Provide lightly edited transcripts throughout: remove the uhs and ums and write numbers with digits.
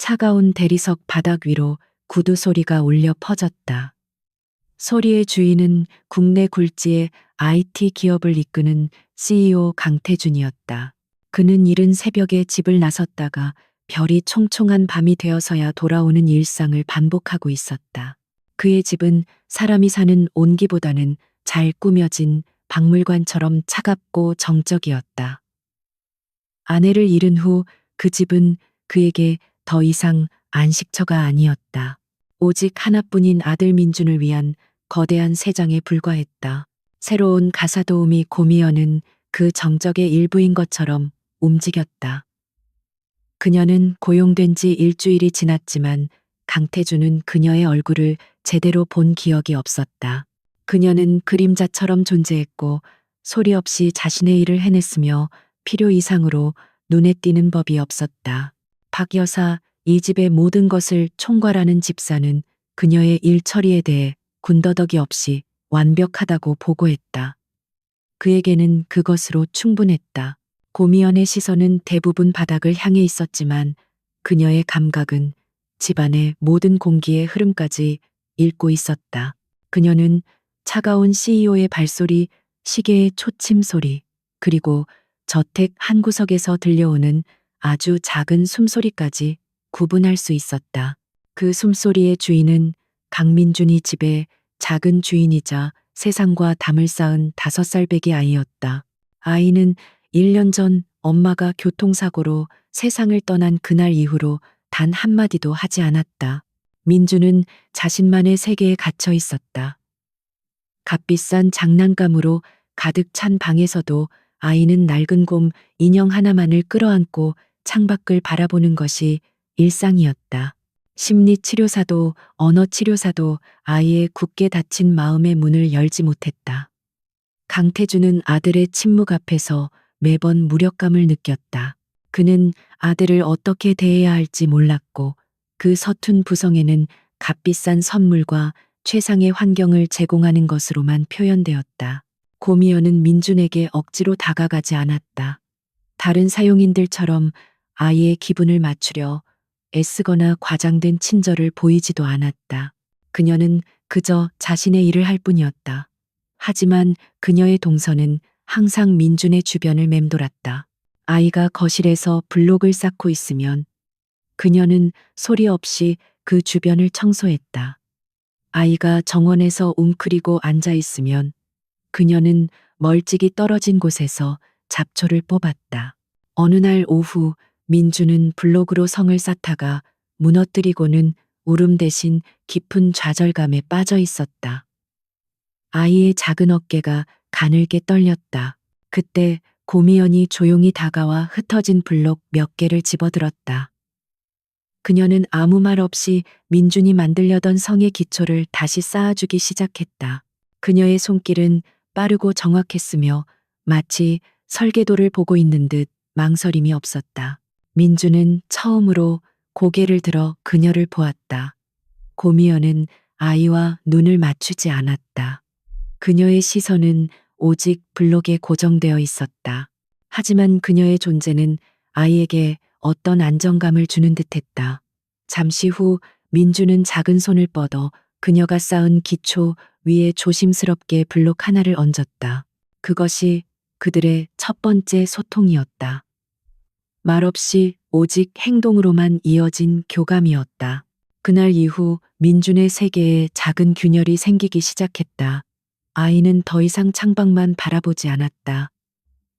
차가운 대리석 바닥 위로 구두 소리가 울려 퍼졌다. 소리의 주인은 국내 굴지의 IT 기업을 이끄는 CEO 강태준이었다. 그는 이른 새벽에 집을 나섰다가 별이 총총한 밤이 되어서야 돌아오는 일상을 반복하고 있었다. 그의 집은 사람이 사는 온기보다는 잘 꾸며진 박물관처럼 차갑고 정적이었다. 아내를 잃은 후 그 집은 그에게 더 이상 안식처가 아니었다. 오직 하나뿐인 아들 민준을 위한 거대한 새장에 불과했다. 새로운 가사도우미 고미연은 그 정적의 일부인 것처럼 움직였다. 그녀는 고용된 지 일주일이 지났지만 강태준은 그녀의 얼굴을 제대로 본 기억이 없었다. 그녀는 그림자처럼 존재했고 소리 없이 자신의 일을 해냈으며 필요 이상으로 눈에 띄는 법이 없었다. 박 여사, 이 집의 모든 것을 총괄하는 집사는 그녀의 일 처리에 대해 군더더기 없이 완벽하다고 보고했다. 그에게는 그것으로 충분했다. 고미연의 시선은 대부분 바닥을 향해 있었지만 그녀의 감각은 집안의 모든 공기의 흐름까지 읽고 있었다. 그녀는 차가운 CEO의 발소리, 시계의 초침 소리, 그리고 저택 한 구석에서 들려오는 아주 작은 숨소리까지 구분할 수 있었다. 그 숨소리의 주인은 강민준이 집의 작은 주인이자 세상과 담을 쌓은 5살 배기 아이였다. 아이는 1년 전 엄마가 교통사고로 세상을 떠난 그날 이후로 단 한마디도 하지 않았다. 민주는 자신만의 세계에 갇혀 있었다. 값비싼 장난감으로 가득 찬 방에서도 아이는 낡은 곰 인형 하나만을 끌어안고 창밖을 바라보는 것이 일상이었다. 심리치료사도 언어치료사도 아이의 굳게 닫힌 마음의 문을 열지 못했다. 강태준은 아들의 침묵 앞에서 매번 무력감을 느꼈다. 그는 아들을 어떻게 대해야 할지 몰랐고 그 서툰 부성에는 값비싼 선물과 최상의 환경을 제공하는 것으로만 표현되었다. 고미연은 민준에게 억지로 다가가지 않았다. 다른 사용인들처럼 아이의 기분을 맞추려 애쓰거나 과장된 친절을 보이지도 않았다. 그녀는 그저 자신의 일을 할 뿐이었다. 하지만 그녀의 동선은 항상 민준의 주변을 맴돌았다. 아이가 거실에서 블록을 쌓고 있으면 그녀는 소리 없이 그 주변을 청소했다. 아이가 정원에서 웅크리고 앉아 있으면 그녀는 멀찍이 떨어진 곳에서 잡초를 뽑았다. 어느 날 오후 민주는 블록으로 성을 쌓다가 무너뜨리고는 울음 대신 깊은 좌절감에 빠져 있었다. 아이의 작은 어깨가 가늘게 떨렸다. 그때 고미연이 조용히 다가와 흩어진 블록 몇 개를 집어들었다. 그녀는 아무 말 없이 민준이 만들려던 성의 기초를 다시 쌓아주기 시작했다. 그녀의 손길은 빠르고 정확했으며 마치 설계도를 보고 있는 듯 망설임이 없었다. 민주는 처음으로 고개를 들어 그녀를 보았다. 고미연은 아이와 눈을 맞추지 않았다. 그녀의 시선은 오직 블록에 고정되어 있었다. 하지만 그녀의 존재는 아이에게 어떤 안정감을 주는 듯했다. 잠시 후 민주는 작은 손을 뻗어 그녀가 쌓은 기초 위에 조심스럽게 블록 하나를 얹었다. 그것이 그들의 첫 번째 소통이었다. 말없이 오직 행동으로만 이어진 교감이었다. 그날 이후 민준의 세계에 작은 균열이 생기기 시작했다. 아이는 더 이상 창밖만 바라보지 않았다.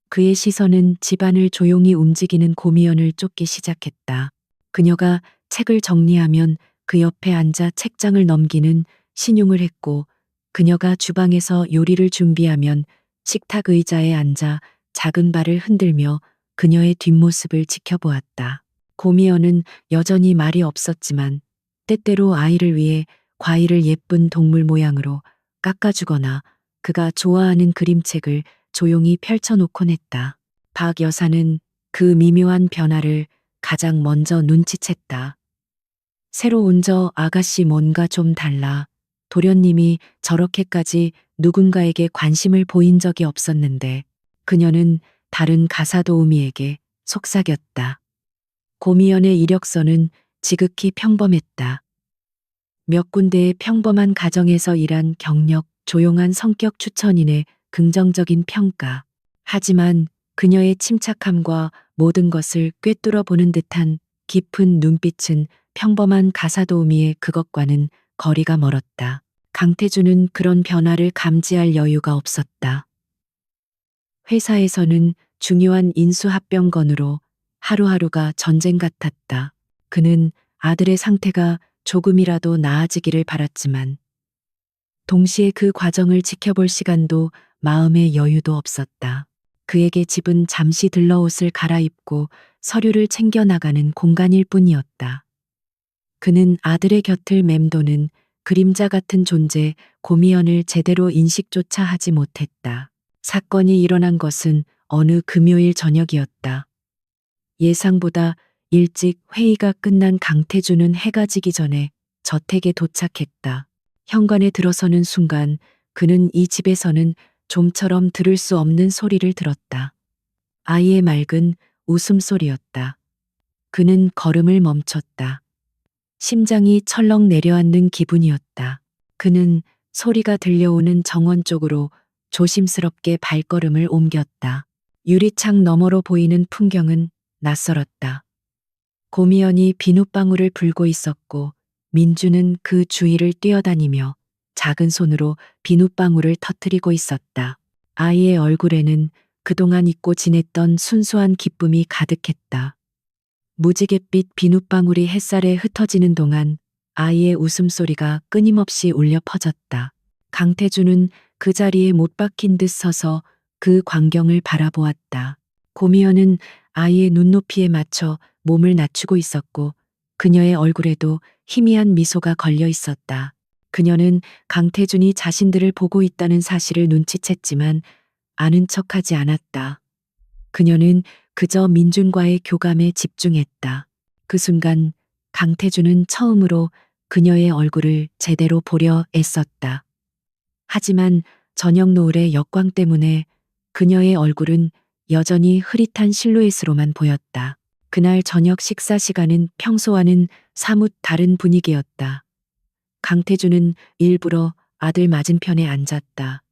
그의 시선은 집안을 조용히 움직이는 고미연을 쫓기 시작했다. 그녀가 책을 정리하면 그 옆에 앉아 책장을 넘기는 신용을 했고, 그녀가 주방에서 요리를 준비하면 식탁 의자에 앉아 작은 발을 흔들며 그녀의 뒷모습을 지켜보았다. 고미연은 여전히 말이 없었지만 때때로 아이를 위해 과일을 예쁜 동물 모양으로 깎아주거나 그가 좋아하는 그림책을 조용히 펼쳐놓곤 했다. 박 여사는 그 미묘한 변화를 가장 먼저 눈치챘다. 새로 온 저 아가씨 뭔가 좀 달라. 도련님이 저렇게까지 누군가에게 관심을 보인 적이 없었는데 그녀는 다른 가사도우미에게 속삭였다. 고미연의 이력서는 지극히 평범했다. 몇 군데의 평범한 가정에서 일한 경력, 조용한 성격 추천인의 긍정적인 평가. 하지만 그녀의 침착함과 모든 것을 꿰뚫어 보는 듯한 깊은 눈빛은 평범한 가사 도우미의 그것과는 거리가 멀었다. 강태주는 그런 변화를 감지할 여유가 없었다. 회사에서는 중요한 인수합병건으로 하루하루가 전쟁 같았다. 그는 아들의 상태가 조금이라도 나아지기를 바랐지만 동시에 그 과정을 지켜볼 시간도 마음의 여유도 없었다. 그에게 집은 잠시 들러 옷을 갈아입고 서류를 챙겨 나가는 공간일 뿐이었다. 그는 아들의 곁을 맴도는 그림자 같은 존재 고미연을 제대로 인식조차 하지 못했다. 사건이 일어난 것은 어느 금요일 저녁이었다. 예상보다 일찍 회의가 끝난 강태주는 해가 지기 전에 저택에 도착했다. 현관에 들어서는 순간 그는 이 집에서는 좀처럼 들을 수 없는 소리를 들었다. 아이의 맑은 웃음소리였다. 그는 걸음을 멈췄다. 심장이 철렁 내려앉는 기분이었다. 그는 소리가 들려오는 정원 쪽으로 조심스럽게 발걸음을 옮겼다. 유리창 너머로 보이는 풍경은 낯설었다. 고미연이 비눗방울을 불고 있었고 민주는 그 주위를 뛰어다니며 작은 손으로 비눗방울을 터뜨리고 있었다. 아이의 얼굴에는 그동안 잊고 지냈던 순수한 기쁨이 가득했다. 무지갯빛 비눗방울이 햇살에 흩어지는 동안 아이의 웃음소리가 끊임없이 울려 퍼졌다. 강태주는 그 자리에 못 박힌 듯 서서 그 광경을 바라보았다. 고미연은 아이의 눈높이에 맞춰 몸을 낮추고 있었고 그녀의 얼굴에도 희미한 미소가 걸려 있었다. 그녀는 강태준이 자신들을 보고 있다는 사실을 눈치챘지만 아는 척하지 않았다. 그녀는 그저 민준과의 교감에 집중했다. 그 순간 강태준은 처음으로 그녀의 얼굴을 제대로 보려 애썼다. 하지만 저녁 노을의 역광 때문에 그녀의 얼굴은 여전히 흐릿한 실루엣으로만 보였다. 그날 저녁 식사 시간은 평소와는 사뭇 다른 분위기였다. 강태주는 일부러 아들 맞은편에 앉았다.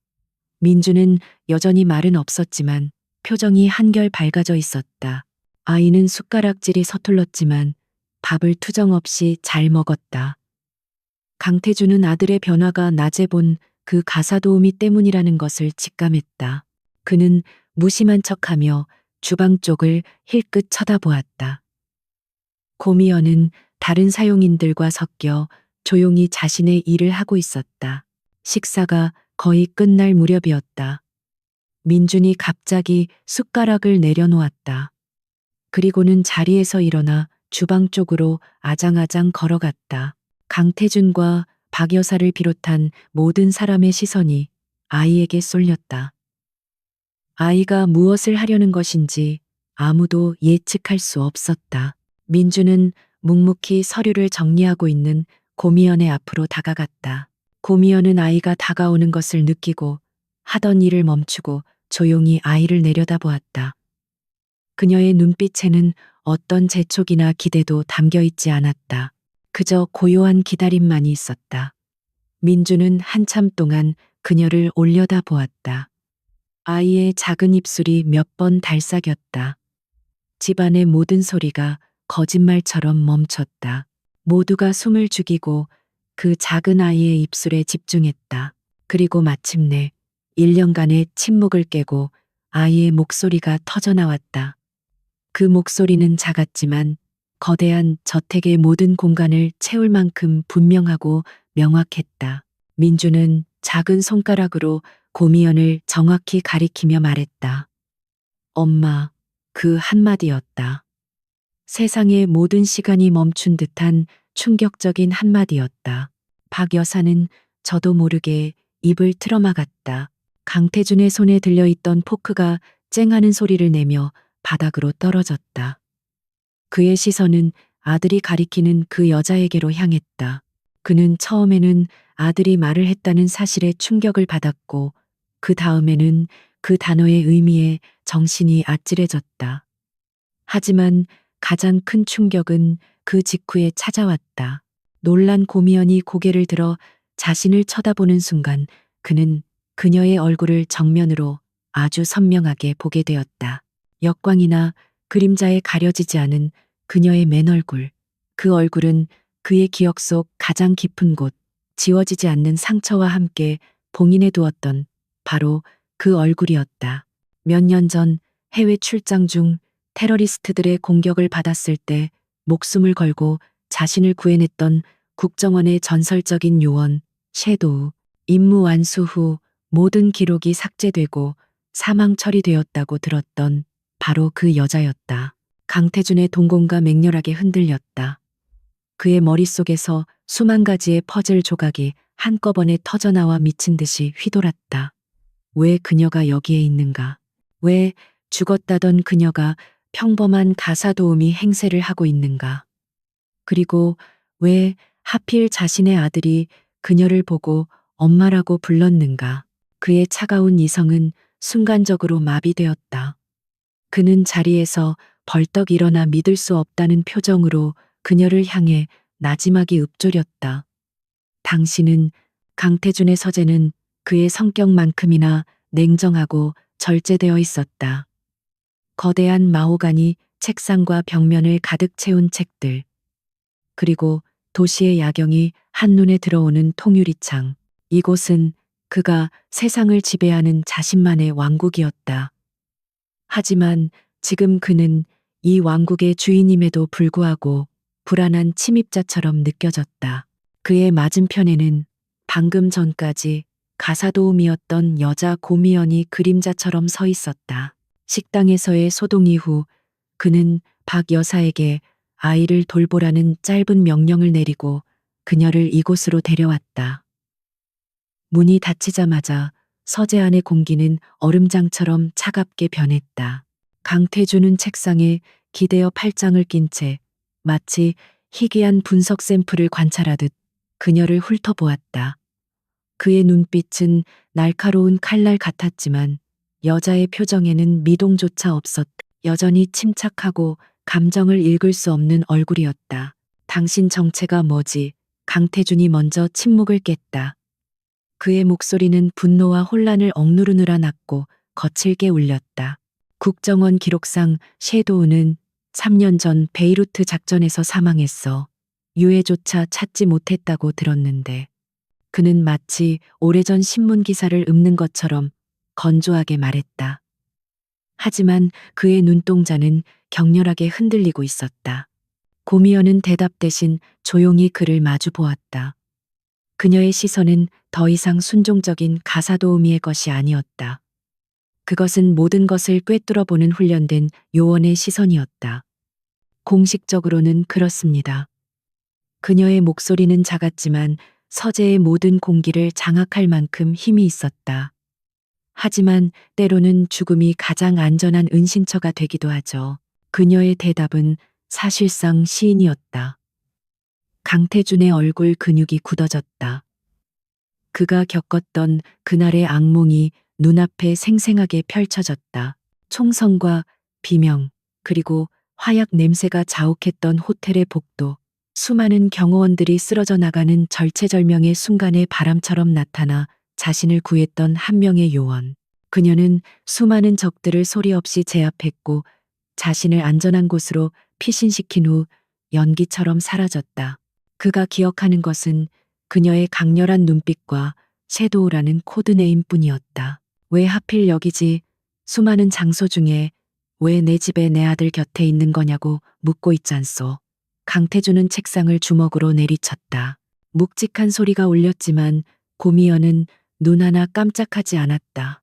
민주는 여전히 말은 없었지만 표정이 한결 밝아져 있었다. 아이는 숟가락질이 서툴렀지만 밥을 투정없이 잘 먹었다. 강태주는 아들의 변화가 낮에 본 그 가사도우미 때문이라는 것을 직감했다. 그는 무심한 척하며 주방 쪽을 힐끗 쳐다보았다. 고미연은 다른 사용인들과 섞여 조용히 자신의 일을 하고 있었다. 식사가 거의 끝날 무렵이었다. 민준이 갑자기 숟가락을 내려놓았다. 그리고는 자리에서 일어나 주방 쪽으로 아장아장 걸어갔다. 강태준과 박 여사를 비롯한 모든 사람의 시선이 아이에게 쏠렸다. 아이가 무엇을 하려는 것인지 아무도 예측할 수 없었다. 민주는 묵묵히 서류를 정리하고 있는 고미연의 앞으로 다가갔다. 고미연은 아이가 다가오는 것을 느끼고 하던 일을 멈추고 조용히 아이를 내려다보았다. 그녀의 눈빛에는 어떤 재촉이나 기대도 담겨 있지 않았다. 그저 고요한 기다림만이 있었다. 민주는 한참 동안 그녀를 올려다보았다. 아이의 작은 입술이 몇 번 달싹였다. 집안의 모든 소리가 거짓말처럼 멈췄다. 모두가 숨을 죽이고 그 작은 아이의 입술에 집중했다. 그리고 마침내 1년간의 침묵을 깨고 아이의 목소리가 터져나왔다. 그 목소리는 작았지만 거대한 저택의 모든 공간을 채울 만큼 분명하고 명확했다. 민주는 작은 손가락으로 고미연을 정확히 가리키며 말했다. 엄마, 그 한마디였다. 세상의 모든 시간이 멈춘 듯한 충격적인 한마디였다. 박 여사는 저도 모르게 입을 틀어막았다. 강태준의 손에 들려있던 포크가 쨍하는 소리를 내며 바닥으로 떨어졌다. 그의 시선은 아들이 가리키는 그 여자에게로 향했다. 그는 처음에는 아들이 말을 했다는 사실에 충격을 받았고 그 다음에는 그 단어의 의미에 정신이 아찔해졌다. 하지만 가장 큰 충격은 그 직후에 찾아왔다. 놀란 고미연이 고개를 들어 자신을 쳐다보는 순간 그는 그녀의 얼굴을 정면으로 아주 선명하게 보게 되었다. 역광이나 그림자에 가려지지 않은 그녀의 맨 얼굴. 그 얼굴은 그의 기억 속 가장 깊은 곳, 지워지지 않는 상처와 함께 봉인해 두었던 바로 그 얼굴이었다. 몇 년 전 해외 출장 중 테러리스트들의 공격을 받았을 때 목숨을 걸고 자신을 구해냈던 국정원의 전설적인 요원 섀도우. 임무 완수 후 모든 기록이 삭제되고 사망 처리되었다고 들었던 바로 그 여자였다. 강태준의 동공과 맹렬하게 흔들렸다. 그의 머릿속에서 수만 가지의 퍼즐 조각이 한꺼번에 터져나와 미친 듯이 휘돌았다. 왜 그녀가 여기에 있는가? 왜 죽었다던 그녀가 평범한 가사도우미 행세를 하고 있는가? 그리고 왜 하필 자신의 아들이 그녀를 보고 엄마라고 불렀는가? 그의 차가운 이성은 순간적으로 마비되었다. 그는 자리에서 벌떡 일어나 믿을 수 없다는 표정으로 그녀를 향해 나지막이 읊조렸다. 당신은 강태준의 서재는 그의 성격만큼이나 냉정하고 절제되어 있었다. 거대한 마호가니 책상과 벽면을 가득 채운 책들. 그리고 도시의 야경이 한눈에 들어오는 통유리창. 이곳은 그가 세상을 지배하는 자신만의 왕국이었다. 하지만 지금 그는 이 왕국의 주인임에도 불구하고 불안한 침입자처럼 느껴졌다. 그의 맞은편에는 방금 전까지 가사도우미였던 여자 고미연이 그림자처럼 서 있었다. 식당에서의 소동 이후 그는 박 여사에게 아이를 돌보라는 짧은 명령을 내리고 그녀를 이곳으로 데려왔다. 문이 닫히자마자 서재 안의 공기는 얼음장처럼 차갑게 변했다. 강태준은 책상에 기대어 팔짱을 낀 채 마치 희귀한 분석 샘플을 관찰하듯 그녀를 훑어보았다. 그의 눈빛은 날카로운 칼날 같았지만 여자의 표정에는 미동조차 없었다. 여전히 침착하고 감정을 읽을 수 없는 얼굴이었다. 당신 정체가 뭐지? 강태준이 먼저 침묵을 깼다. 그의 목소리는 분노와 혼란을 억누르느라 낮고 거칠게 울렸다. 국정원 기록상 섀도우는 3년 전 베이루트 작전에서 사망했어. 유해조차 찾지 못했다고 들었는데. 그는 마치 오래전 신문 기사를 읊는 것처럼 건조하게 말했다. 하지만 그의 눈동자는 격렬하게 흔들리고 있었다. 고미연은 대답 대신 조용히 그를 마주 보았다. 그녀의 시선은 더 이상 순종적인 가사도우미의 것이 아니었다. 그것은 모든 것을 꿰뚫어보는 훈련된 요원의 시선이었다. 공식적으로는 그렇습니다. 그녀의 목소리는 작았지만 서재의 모든 공기를 장악할 만큼 힘이 있었다. 하지만 때로는 죽음이 가장 안전한 은신처가 되기도 하죠. 그녀의 대답은 사실상 시인이었다. 강태준의 얼굴 근육이 굳어졌다. 그가 겪었던 그날의 악몽이 눈앞에 생생하게 펼쳐졌다. 총성과 비명, 그리고 화약 냄새가 자욱했던 호텔의 복도. 수많은 경호원들이 쓰러져 나가는 절체절명의 순간에 바람처럼 나타나 자신을 구했던 한 명의 요원. 그녀는 수많은 적들을 소리 없이 제압했고 자신을 안전한 곳으로 피신시킨 후 연기처럼 사라졌다. 그가 기억하는 것은 그녀의 강렬한 눈빛과 섀도우라는 코드네임 뿐이었다. 왜 하필 여기지? 수많은 장소 중에 왜 내 집에 내 아들 곁에 있는 거냐고 묻고 있잖소. 강태준은 책상을 주먹으로 내리쳤다. 묵직한 소리가 울렸지만 고미연은 눈 하나 깜짝하지 않았다.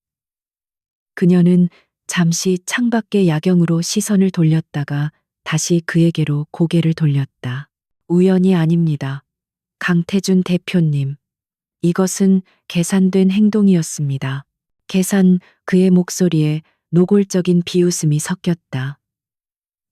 그녀는 잠시 창밖의 야경으로 시선을 돌렸다가 다시 그에게로 고개를 돌렸다. 우연이 아닙니다. 강태준 대표님. 이것은 계산된 행동이었습니다. 계산. 그의 목소리에 노골적인 비웃음이 섞였다.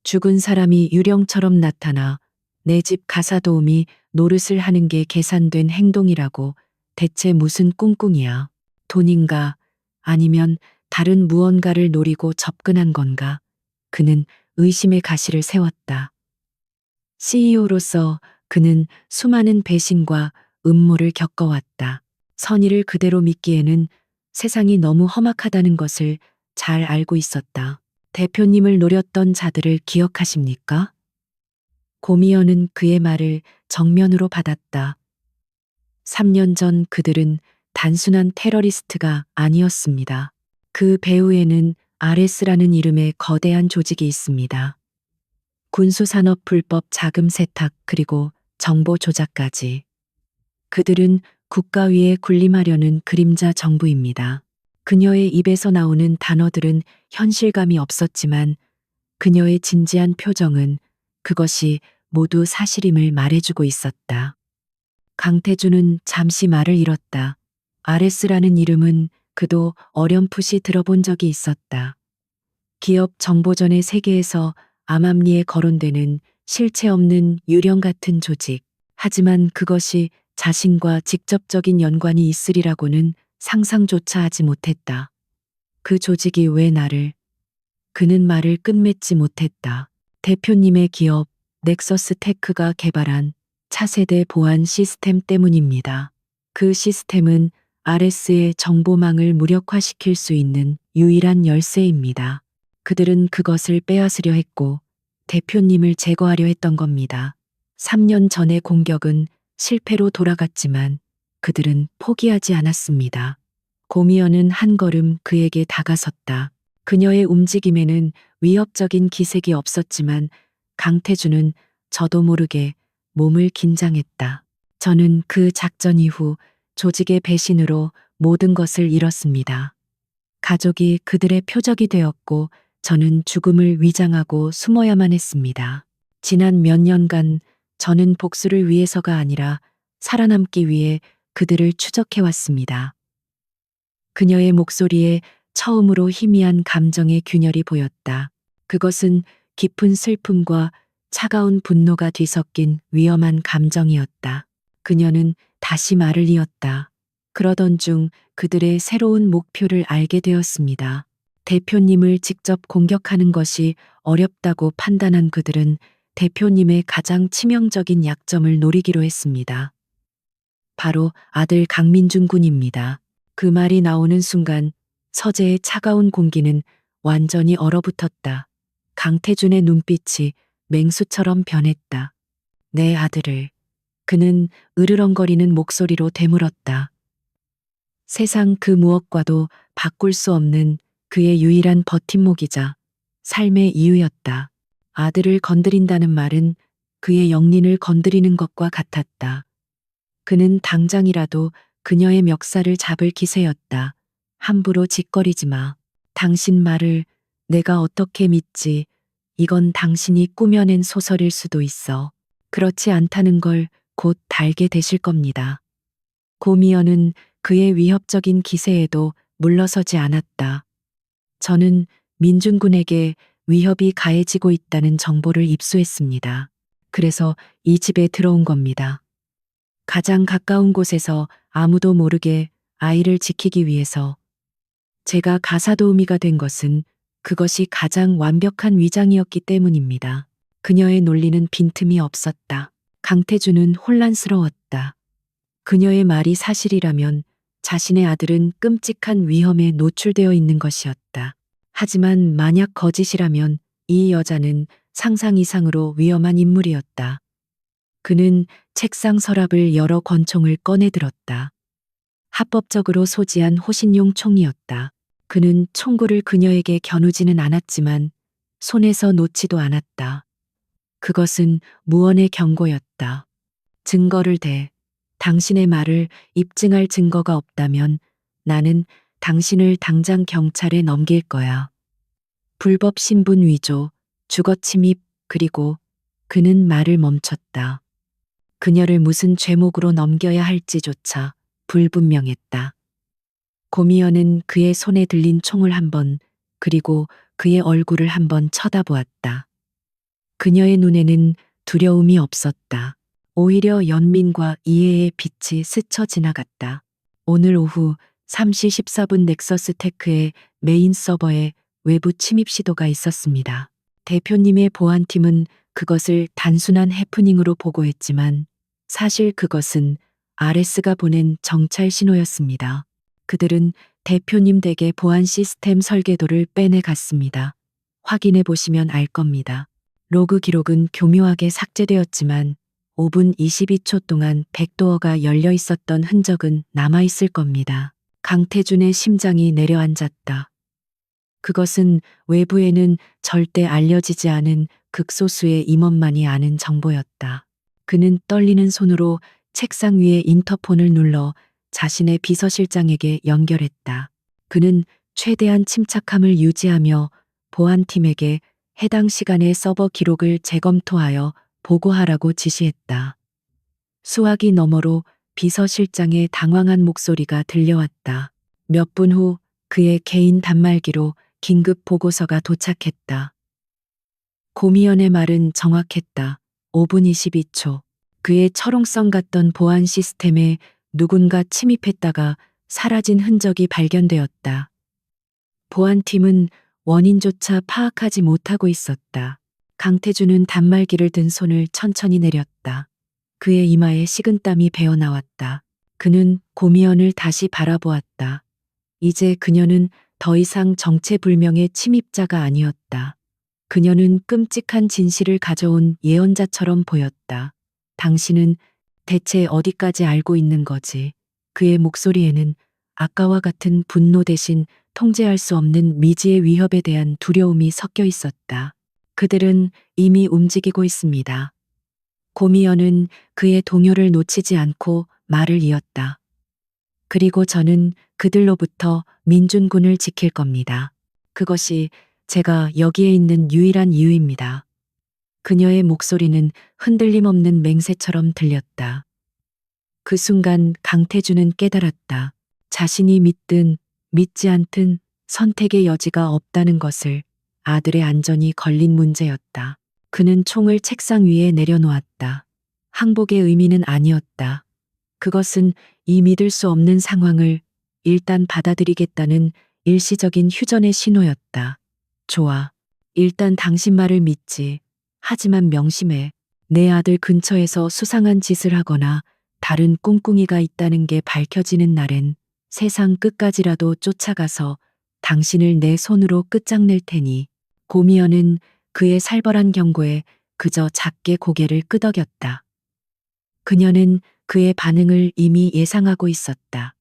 죽은 사람이 유령처럼 나타나 내 집 가사도우미 노릇을 하는 게 계산된 행동이라고 대체 무슨 꿍꿍이야. 돈인가? 아니면 다른 무언가를 노리고 접근한 건가? 그는 의심의 가시를 세웠다. CEO로서 그는 수많은 배신과 음모를 겪어왔다. 선의를 그대로 믿기에는 세상이 너무 험악하다는 것을 잘 알고 있었다. 대표님을 노렸던 자들을 기억하십니까? 고미연은 그의 말을 정면으로 받았다. 3년 전 그들은 단순한 테러리스트가 아니었습니다. 그 배후에는 RS라는 이름의 거대한 조직이 있습니다. 군수산업 불법 자금 세탁 그리고 정보 조작까지. 그들은 국가 위에 군림하려는 그림자 정부입니다. 그녀의 입에서 나오는 단어들은 현실감이 없었지만 그녀의 진지한 표정은 그것이 모두 사실임을 말해주고 있었다. 강태준은 잠시 말을 잃었다. RS라는 이름은 그도 어렴풋이 들어본 적이 있었다. 기업 정보전의 세계에서 암암리에 거론되는 실체 없는 유령 같은 조직. 하지만 그것이 자신과 직접적인 연관이 있으리라고는 상상조차 하지 못했다. 그 조직이 왜 나를? 그는 말을 끝맺지 못했다. 대표님의 기업 넥서스 테크가 개발한 차세대 보안 시스템 때문입니다. 그 시스템은 RS의 정보망을 무력화시킬 수 있는 유일한 열쇠입니다. 그들은 그것을 빼앗으려 했고 대표님을 제거하려 했던 겁니다. 3년 전의 공격은 실패로 돌아갔지만 그들은 포기하지 않았습니다. 고미연은 한 걸음 그에게 다가섰다. 그녀의 움직임에는 위협적인 기색이 없었지만 강태준은 저도 모르게 몸을 긴장했다. 저는 그 작전 이후 조직의 배신으로 모든 것을 잃었습니다. 가족이 그들의 표적이 되었고 저는 죽음을 위장하고 숨어야만 했습니다. 지난 몇 년간 저는 복수를 위해서가 아니라 살아남기 위해 그들을 추적해왔습니다. 그녀의 목소리에 처음으로 희미한 감정의 균열이 보였다. 그것은 깊은 슬픔과 차가운 분노가 뒤섞인 위험한 감정이었다. 그녀는 다시 말을 이었다. 그러던 중 그들의 새로운 목표를 알게 되었습니다. 대표님을 직접 공격하는 것이 어렵다고 판단한 그들은 대표님의 가장 치명적인 약점을 노리기로 했습니다. 바로 아들 강민준 군입니다. 그 말이 나오는 순간 서재의 차가운 공기는 완전히 얼어붙었다. 강태준의 눈빛이 맹수처럼 변했다. 내 아들을. 그는 으르렁거리는 목소리로 되물었다. 세상 그 무엇과도 바꿀 수 없는 그의 유일한 버팀목이자 삶의 이유였다. 아들을 건드린다는 말은 그의 영린을 건드리는 것과 같았다. 그는 당장이라도 그녀의 멱살을 잡을 기세였다. 함부로 짓거리지 마. 당신 말을 내가 어떻게 믿지? 이건 당신이 꾸며낸 소설일 수도 있어. 그렇지 않다는 걸 곧 알게 되실 겁니다. 고미연은 그의 위협적인 기세에도 물러서지 않았다. 저는 민준군에게 위협이 가해지고 있다는 정보를 입수했습니다. 그래서 이 집에 들어온 겁니다. 가장 가까운 곳에서 아무도 모르게 아이를 지키기 위해서. 제가 가사도우미가 된 것은 그것이 가장 완벽한 위장이었기 때문입니다. 그녀의 논리는 빈틈이 없었다. 강태준은 혼란스러웠다. 그녀의 말이 사실이라면 자신의 아들은 끔찍한 위험에 노출되어 있는 것이었다. 하지만 만약 거짓이라면 이 여자는 상상 이상으로 위험한 인물이었다. 그는 책상 서랍을 열어 권총을 꺼내 들었다. 합법적으로 소지한 호신용 총이었다. 그는 총구를 그녀에게 겨누지는 않았지만 손에서 놓지도 않았다. 그것은 무언의 경고였다. 증거를 대. 당신의 말을 입증할 증거가 없다면 나는 당신을 당장 경찰에 넘길 거야. 불법 신분 위조, 주거 침입, 그리고 그는 말을 멈췄다. 그녀를 무슨 죄목으로 넘겨야 할지조차 불분명했다. 고미연은 그의 손에 들린 총을 한 번, 그리고 그의 얼굴을 한 번 쳐다보았다. 그녀의 눈에는 두려움이 없었다. 오히려 연민과 이해의 빛이 스쳐 지나갔다. 오늘 오후 3시 14분 넥서스 테크의 메인 서버에 외부 침입 시도가 있었습니다. 대표님의 보안팀은 그것을 단순한 해프닝으로 보고했지만 사실 그것은 RS가 보낸 정찰 신호였습니다. 그들은 대표님 댁의 보안 시스템 설계도를 빼내 갔습니다. 확인해 보시면 알 겁니다. 로그 기록은 교묘하게 삭제되었지만 5분 22초 동안 백도어가 열려 있었던 흔적은 남아 있을 겁니다. 강태준의 심장이 내려앉았다. 그것은 외부에는 절대 알려지지 않은 극소수의 임원만이 아는 정보였다. 그는 떨리는 손으로 책상 위에 인터폰을 눌러 자신의 비서실장에게 연결했다. 그는 최대한 침착함을 유지하며 보안팀에게 해당 시간의 서버 기록을 재검토하여 보고하라고 지시했다. 수화기 너머로 비서실장의 당황한 목소리가 들려왔다. 몇 분 후 그의 개인 단말기로 긴급 보고서가 도착했다. 고미연의 말은 정확했다. 5분 22초. 그의 철옹성 같던 보안 시스템에 누군가 침입했다가 사라진 흔적이 발견되었다. 보안팀은 원인조차 파악하지 못하고 있었다. 강태준은 단말기를 든 손을 천천히 내렸다. 그의 이마에 식은땀이 배어나왔다. 그는 고미연을 다시 바라보았다. 이제 그녀는 더 이상 정체불명의 침입자가 아니었다. 그녀는 끔찍한 진실을 가져온 예언자처럼 보였다. 당신은 대체 어디까지 알고 있는 거지? 그의 목소리에는 아까와 같은 분노 대신 통제할 수 없는 미지의 위협에 대한 두려움이 섞여 있었다. 그들은 이미 움직이고 있습니다. 고미연은 그의 동요를 놓치지 않고 말을 이었다. 그리고 저는 그들로부터 민준군을 지킬 겁니다. 그것이 제가 여기에 있는 유일한 이유입니다. 그녀의 목소리는 흔들림 없는 맹세처럼 들렸다. 그 순간 강태준은 깨달았다. 자신이 믿든 믿지 않든 선택의 여지가 없다는 것을. 아들의 안전이 걸린 문제였다. 그는 총을 책상 위에 내려놓았다. 항복의 의미는 아니었다. 그것은 이 믿을 수 없는 상황을 일단 받아들이겠다는 일시적인 휴전의 신호였다. 좋아. 일단 당신 말을 믿지. 하지만 명심해. 내 아들 근처에서 수상한 짓을 하거나 다른 꿍꿍이가 있다는 게 밝혀지는 날엔 세상 끝까지라도 쫓아가서 당신을 내 손으로 끝장낼 테니. 고미연은 그의 살벌한 경고에 그저 작게 고개를 끄덕였다. 그녀는 그의 반응을 이미 예상하고 있었다.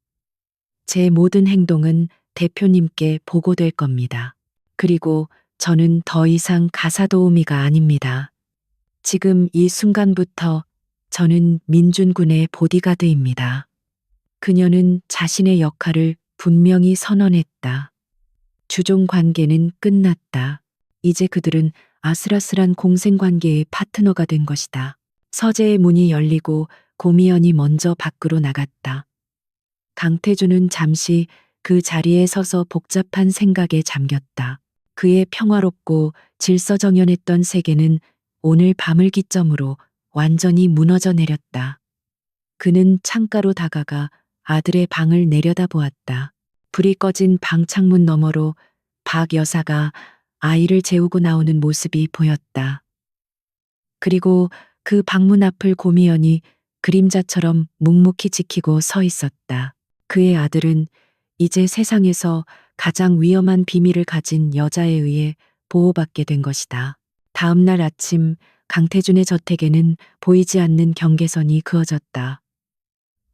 제 모든 행동은 대표님께 보고될 겁니다. 그리고 저는 더 이상 가사도우미가 아닙니다. 지금 이 순간부터 저는 민준군의 보디가드입니다. 그녀는 자신의 역할을 분명히 선언했다. 주종 관계는 끝났다. 이제 그들은 아슬아슬한 공생관계의 파트너가 된 것이다. 서재의 문이 열리고 고미연이 먼저 밖으로 나갔다. 강태준은 잠시 그 자리에 서서 복잡한 생각에 잠겼다. 그의 평화롭고 질서정연했던 세계는 오늘 밤을 기점으로 완전히 무너져 내렸다. 그는 창가로 다가가 아들의 방을 내려다보았다. 불이 꺼진 방 창문 너머로 박 여사가 아이를 재우고 나오는 모습이 보였다. 그리고 그 방문 앞을 고미연이 그림자처럼 묵묵히 지키고 서 있었다. 그의 아들은 이제 세상에서 가장 위험한 비밀을 가진 여자에 의해 보호받게 된 것이다. 다음 날 아침 강태준의 저택에는 보이지 않는 경계선이 그어졌다.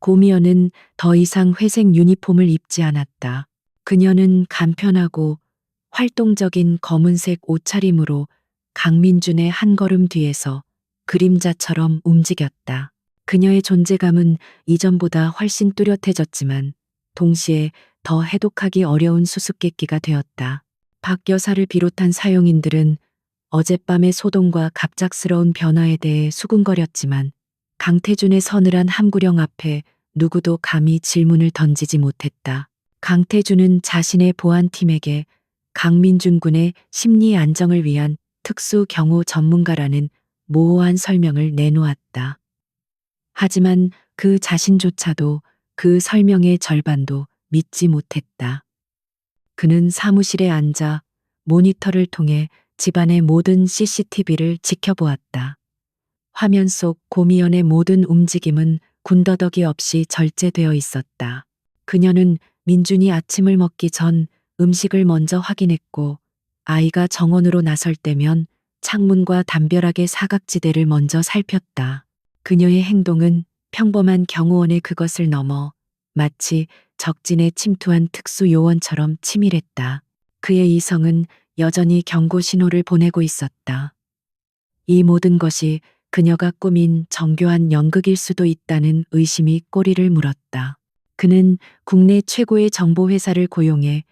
고미연은 더 이상 회색 유니폼을 입지 않았다. 그녀는 간편하고 활동적인 검은색 옷차림으로 강민준의 한 걸음 뒤에서 그림자처럼 움직였다. 그녀의 존재감은 이전보다 훨씬 뚜렷해졌지만 동시에 더 해독하기 어려운 수수께끼가 되었다. 박 여사를 비롯한 사용인들은 어젯밤의 소동과 갑작스러운 변화에 대해 수군거렸지만 강태준의 서늘한 함구령 앞에 누구도 감히 질문을 던지지 못했다. 강태준은 자신의 보안팀에게 강민준 군의 심리 안정을 위한 특수 경호 전문가라는 모호한 설명을 내놓았다. 하지만 그 자신조차도 그 설명의 절반도 믿지 못했다. 그는 사무실에 앉아 모니터를 통해 집안의 모든 CCTV를 지켜보았다. 화면 속 고미연의 모든 움직임은 군더더기 없이 절제되어 있었다. 그녀는 민준이 아침을 먹기 전 음식을 먼저 확인했고, 아이가 정원으로 나설 때면 창문과 담벼락의 사각지대를 먼저 살폈다. 그녀의 행동은 평범한 경호원의 그것을 넘어 마치 적진에 침투한 특수 요원처럼 치밀했다. 그의 이성은 여전히 경고 신호를 보내고 있었다. 이 모든 것이 그녀가 꾸민 정교한 연극일 수도 있다는 의심이 꼬리를 물었다. 그는 국내 최고의 정보회사를 고용해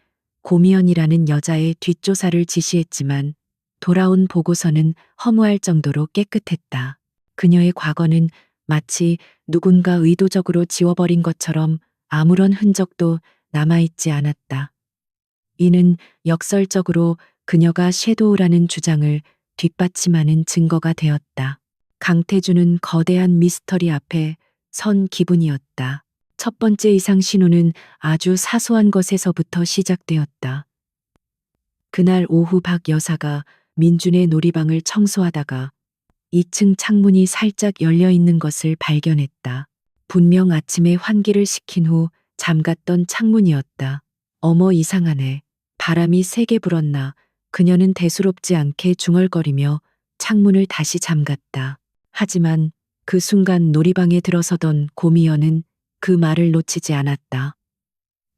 고미연이라는 여자의 뒷조사를 지시했지만 돌아온 보고서는 허무할 정도로 깨끗했다. 그녀의 과거는 마치 누군가 의도적으로 지워버린 것처럼 아무런 흔적도 남아있지 않았다. 이는 역설적으로 그녀가 섀도우라는 주장을 뒷받침하는 증거가 되었다. 강태준은 거대한 미스터리 앞에 선 기분이었다. 첫 번째 이상 신호는 아주 사소한 것에서부터 시작되었다. 그날 오후 박 여사가 민준의 놀이방을 청소하다가 2층 창문이 살짝 열려 있는 것을 발견했다. 분명 아침에 환기를 시킨 후 잠갔던 창문이었다. 어머, 이상하네. 바람이 세게 불었나. 그녀는 대수롭지 않게 중얼거리며 창문을 다시 잠갔다. 하지만 그 순간 놀이방에 들어서던 고미연은 그 말을 놓치지 않았다.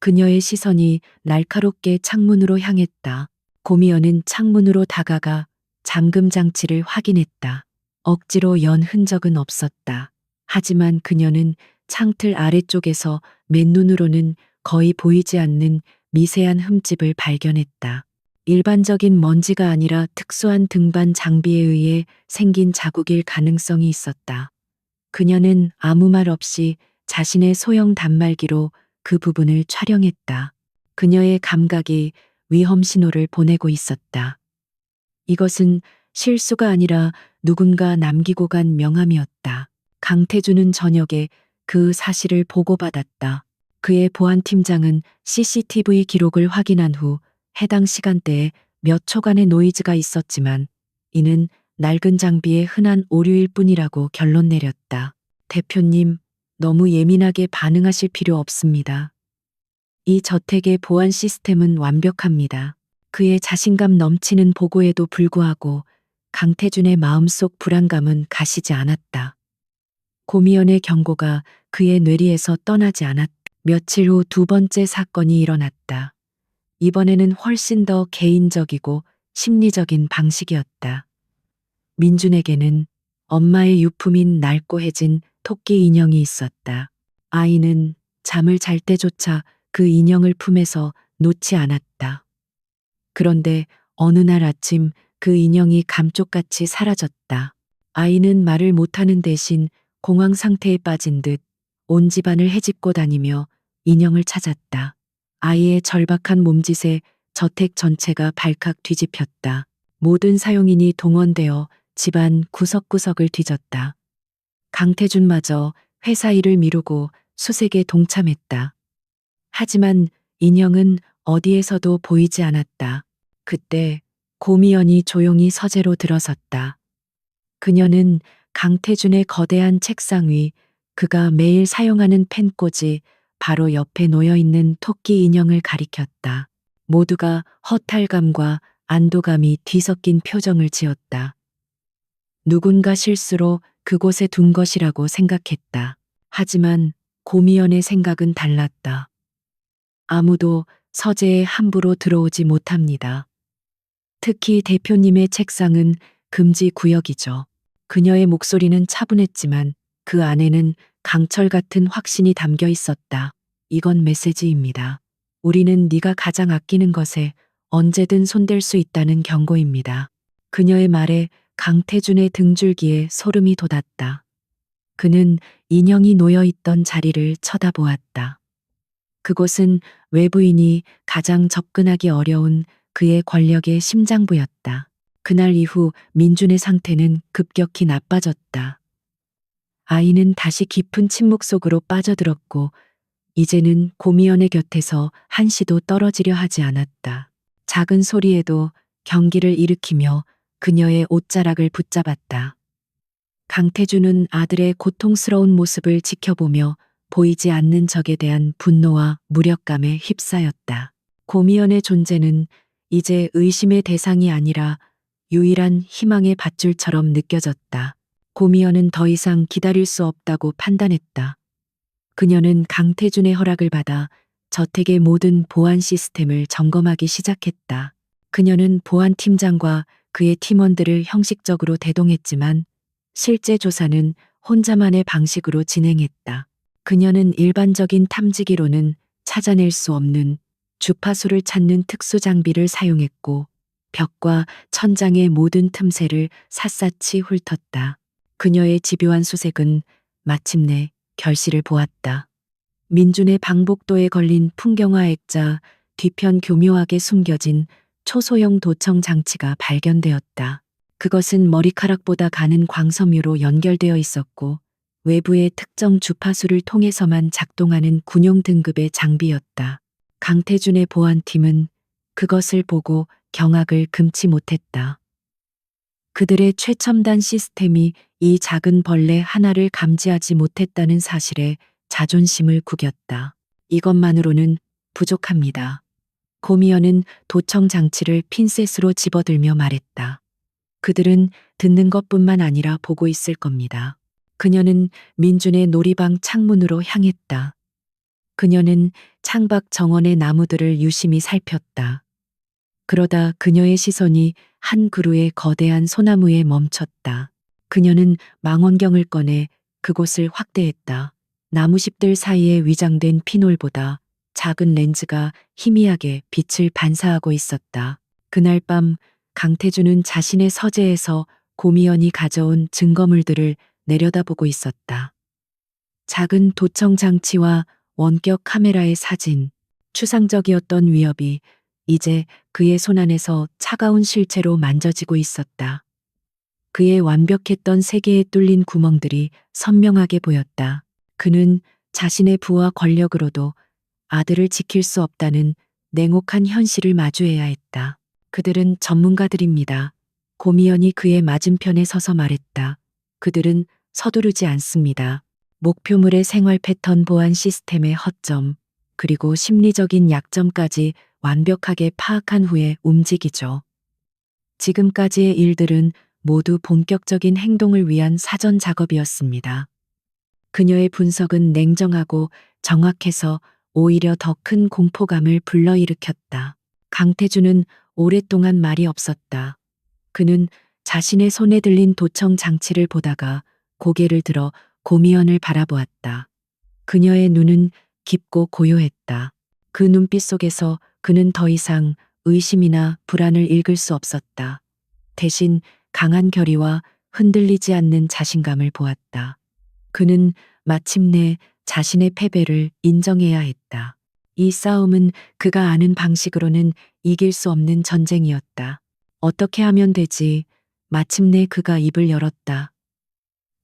그녀의 시선이 날카롭게 창문으로 향했다. 고미연은 창문으로 다가가 잠금 장치를 확인했다. 억지로 연 흔적은 없었다. 하지만 그녀는 창틀 아래쪽에서 맨눈으로는 거의 보이지 않는 미세한 흠집을 발견했다. 일반적인 먼지가 아니라 특수한 등반 장비에 의해 생긴 자국일 가능성이 있었다. 그녀는 아무 말 없이 자신의 소형 단말기로 그 부분을 촬영했다. 그녀의 감각이 위험 신호를 보내고 있었다. 이것은 실수가 아니라 누군가 남기고 간 명함이었다. 강태준은 저녁에 그 사실을 보고받았다. 그의 보안팀장은 CCTV 기록을 확인한 후 해당 시간대에 몇 초간의 노이즈가 있었지만 이는 낡은 장비의 흔한 오류일 뿐이라고 결론 내렸다. 대표님, 너무 예민하게 반응하실 필요 없습니다. 이 저택의 보안 시스템은 완벽합니다. 그의 자신감 넘치는 보고에도 불구하고 강태준의 마음속 불안감은 가시지 않았다. 고미연의 경고가 그의 뇌리에서 떠나지 않았다. 며칠 후 두 번째 사건이 일어났다. 이번에는 훨씬 더 개인적이고 심리적인 방식이었다. 민준에게는 엄마의 유품인 낡고해진 토끼 인형이 있었다. 아이는 잠을 잘 때조차 그 인형을 품에서 놓지 않았다. 그런데 어느 날 아침 그 인형이 감쪽같이 사라졌다. 아이는 말을 못하는 대신 공황 상태에 빠진 듯 온 집안을 헤집고 다니며 인형을 찾았다. 아이의 절박한 몸짓에 저택 전체가 발칵 뒤집혔다. 모든 사용인이 동원되어 집안 구석구석을 뒤졌다. 강태준마저 회사 일을 미루고 수색에 동참했다. 하지만 인형은 어디에서도 보이지 않았다. 그때 고미연이 조용히 서재로 들어섰다. 그녀는 강태준의 거대한 책상 위 그가 매일 사용하는 펜꽂이 바로 옆에 놓여있는 토끼 인형을 가리켰다. 모두가 허탈감과 안도감이 뒤섞인 표정을 지었다. 누군가 실수로 그곳에 둔 것이라고 생각했다. 하지만 고미연의 생각은 달랐다. 아무도 서재에 함부로 들어오지 못합니다. 특히 대표님의 책상은 금지 구역이죠. 그녀의 목소리는 차분했지만 그 안에는 강철 같은 확신이 담겨 있었다. 이건 메시지입니다. 우리는 네가 가장 아끼는 것에 언제든 손댈 수 있다는 경고입니다. 그녀의 말에 강태준의 등줄기에 소름이 돋았다. 그는 인형이 놓여 있던 자리를 쳐다보았다. 그곳은 외부인이 가장 접근하기 어려운 그의 권력의 심장부였다. 그날 이후 민준의 상태는 급격히 나빠졌다. 아이는 다시 깊은 침묵 속으로 빠져들었고 이제는 고미연의 곁에서 한시도 떨어지려 하지 않았다. 작은 소리에도 경기를 일으키며 그녀의 옷자락을 붙잡았다. 강태준은 아들의 고통스러운 모습을 지켜보며 보이지 않는 적에 대한 분노와 무력감에 휩싸였다. 고미연의 존재는 이제 의심의 대상이 아니라 유일한 희망의 밧줄처럼 느껴졌다. 고미연은 더 이상 기다릴 수 없다고 판단했다. 그녀는 강태준의 허락을 받아 저택의 모든 보안 시스템을 점검하기 시작했다. 그녀는 보안 팀장과 그의 팀원들을 형식적으로 대동했지만 실제 조사는 혼자만의 방식으로 진행했다. 그녀는 일반적인 탐지기로는 찾아낼 수 없는 주파수를 찾는 특수 장비를 사용했고 벽과 천장의 모든 틈새를 샅샅이 훑었다. 그녀의 집요한 수색은 마침내 결실을 보았다. 민준의 방복도에 걸린 풍경화 액자 뒤편 교묘하게 숨겨진 초소형 도청 장치가 발견되었다. 그것은 머리카락보다 가는 광섬유로 연결되어 있었고 외부의 특정 주파수를 통해서만 작동하는 군용 등급의 장비였다. 강태준의 보안팀은 그것을 보고 경악을 금치 못했다. 그들의 최첨단 시스템이 이 작은 벌레 하나를 감지하지 못했다는 사실에 자존심을 구겼다. 이것만으로는 부족합니다. 고미연은 도청 장치를 핀셋으로 집어들며 말했다. 그들은 듣는 것뿐만 아니라 보고 있을 겁니다. 그녀는 민준의 놀이방 창문으로 향했다. 그녀는 창밖 정원의 나무들을 유심히 살폈다. 그러다 그녀의 시선이 한 그루의 거대한 소나무에 멈췄다. 그녀는 망원경을 꺼내 그곳을 확대했다. 나무십들 사이에 위장된 피놀보다 작은 렌즈가 희미하게 빛을 반사하고 있었다. 그날 밤 강태준은 자신의 서재에서 고미연이 가져온 증거물들을 내려다보고 있었다. 작은 도청 장치와 원격 카메라의 사진, 추상적이었던 위협이 이제 그의 손안에서 차가운 실체로 만져지고 있었다. 그의 완벽했던 세계에 뚫린 구멍들이 선명하게 보였다. 그는 자신의 부와 권력으로도 아들을 지킬 수 없다는 냉혹한 현실을 마주해야 했다. 그들은 전문가들입니다. 고미연이 그의 맞은편에 서서 말했다. 그들은 서두르지 않습니다. 목표물의 생활 패턴 보안 시스템의 허점, 그리고 심리적인 약점까지 완벽하게 파악한 후에 움직이죠. 지금까지의 일들은 모두 본격적인 행동을 위한 사전 작업이었습니다. 그녀의 분석은 냉정하고 정확해서 오히려 더 큰 공포감을 불러일으켰다. 강태준은 오랫동안 말이 없었다. 그는 자신의 손에 들린 도청 장치를 보다가 고개를 들어 고미연을 바라보았다. 그녀의 눈은 깊고 고요했다. 그 눈빛 속에서 그는 더 이상 의심이나 불안을 읽을 수 없었다. 대신 강한 결의와 흔들리지 않는 자신감을 보았다. 그는 마침내 자신의 패배를 인정해야 했다. 이 싸움은 그가 아는 방식으로는 이길 수 없는 전쟁이었다. 어떻게 하면 되지? 마침내 그가 입을 열었다.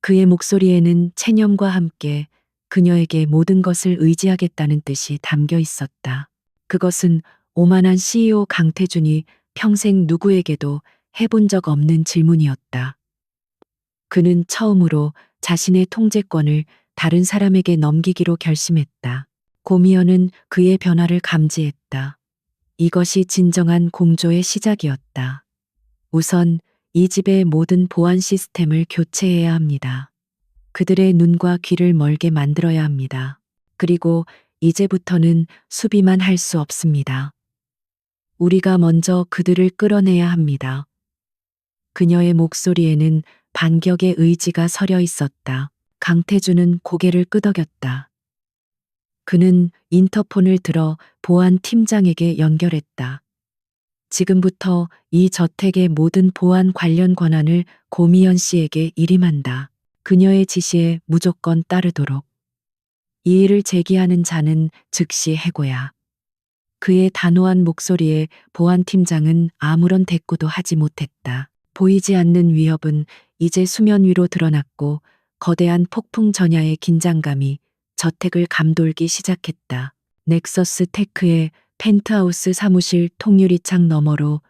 그의 목소리에는 체념과 함께 그녀에게 모든 것을 의지하겠다는 뜻이 담겨 있었다. 그것은 오만한 CEO 강태준이 평생 누구에게도 해본 적 없는 질문이었다. 그는 처음으로 자신의 통제권을 다른 사람에게 넘기기로 결심했다. 고미연은 그의 변화를 감지했다. 이것이 진정한 공조의 시작이었다. 우선 이 집의 모든 보안 시스템을 교체해야 합니다. 그들의 눈과 귀를 멀게 만들어야 합니다. 그리고 이제부터는 수비만 할 수 없습니다. 우리가 먼저 그들을 끌어내야 합니다. 그녀의 목소리에는 반격의 의지가 서려 있었다. 강태준은 고개를 끄덕였다. 그는 인터폰을 들어 보안 팀장에게 연결했다. 지금부터 이 저택의 모든 보안 관련 권한을 고미연 씨에게 일임한다. 그녀의 지시에 무조건 따르도록. 이의를 제기하는 자는 즉시 해고야. 그의 단호한 목소리에 보안팀장은 아무런 대꾸도 하지 못했다. 보이지 않는 위협은 이제 수면 위로 드러났고 거대한 폭풍 전야의 긴장감이 저택을 감돌기 시작했다. 넥서스 테크의 펜트하우스 사무실 통유리창 너머로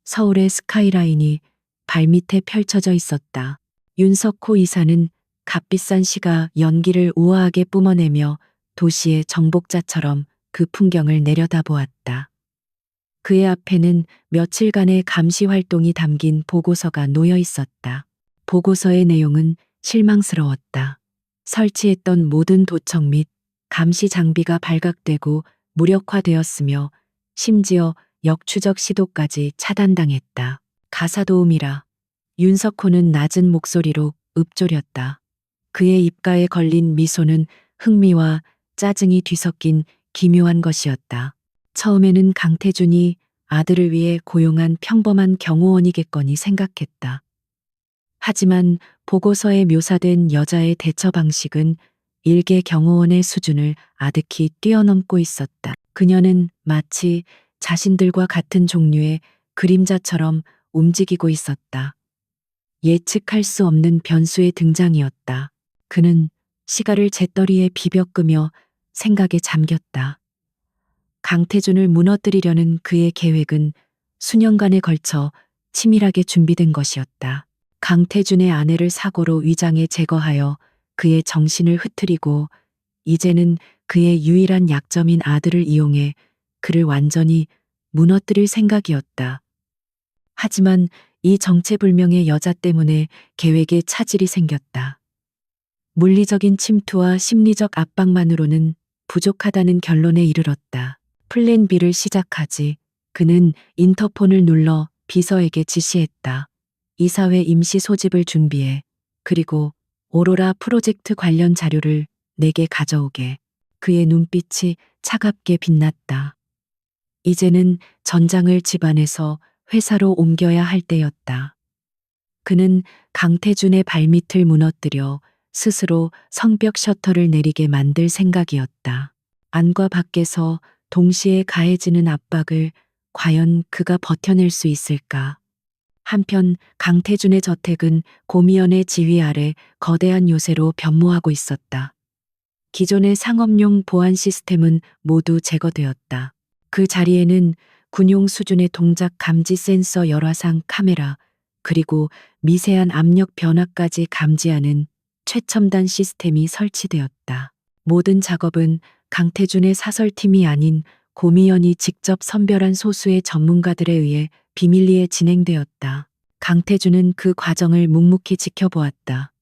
서울의 스카이라인이 발밑에 펼쳐져 있었다. 윤석호 이사는 값비싼 시가 연기를 우아하게 뿜어내며 도시의 정복자처럼 그 풍경을 내려다보았다. 그의 앞에는 며칠간의 감시 활동이 담긴 보고서가 놓여 있었다. 보고서의 내용은 실망스러웠다. 설치했던 모든 도청 및 감시 장비가 발각되고 무력화되었으며 심지어 역추적 시도까지 차단당했다. 가사도움이라. 윤석호는 낮은 목소리로 읊조렸다. 그의 입가에 걸린 미소는 흥미와 짜증이 뒤섞인 기묘한 것이었다. 처음에는 강태준이 아들을 위해 고용한 평범한 경호원이겠거니 생각했다. 하지만 보고서에 묘사된 여자의 대처 방식은 일개 경호원의 수준을 아득히 뛰어넘고 있었다. 그녀는 마치 자신들과 같은 종류의 그림자처럼 움직이고 있었다. 예측할 수 없는 변수의 등장이었다. 그는 시가를 재떨이에 비벼끄며 생각에 잠겼다. 강태준을 무너뜨리려는 그의 계획은 수년간에 걸쳐 치밀하게 준비된 것이었다. 강태준의 아내를 사고로 위장해 제거하여 그의 정신을 흐트리고 이제는 그의 유일한 약점인 아들을 이용해 그를 완전히 무너뜨릴 생각이었다. 하지만 이 정체불명의 여자 때문에 계획에 차질이 생겼다. 물리적인 침투와 심리적 압박만으로는 부족하다는 결론에 이르렀다. 플랜 B를 시작하지. 그는 인터폰을 눌러 비서에게 지시했다. 이사회 임시 소집을 준비해. 그리고 오로라 프로젝트 관련 자료를 내게 가져오게. 그의 눈빛이 차갑게 빛났다. 이제는 전장을 집안에서 회사로 옮겨야 할 때였다. 그는 강태준의 발밑을 무너뜨려 스스로 성벽 셔터를 내리게 만들 생각이었다. 안과 밖에서 동시에 가해지는 압박을 과연 그가 버텨낼 수 있을까? 한편 강태준의 저택은 고미연의 지휘 아래 거대한 요새로 변모하고 있었다. 기존의 상업용 보안 시스템은 모두 제거되었다. 그 자리에는 군용 수준의 동작 감지 센서 열화상 카메라, 그리고 미세한 압력 변화까지 감지하는 최첨단 시스템이 설치되었다. 모든 작업은 강태준의 사설팀이 아닌 고미연이 직접 선별한 소수의 전문가들에 의해 비밀리에 진행되었다. 강태준은 그 과정을 묵묵히 지켜보았다.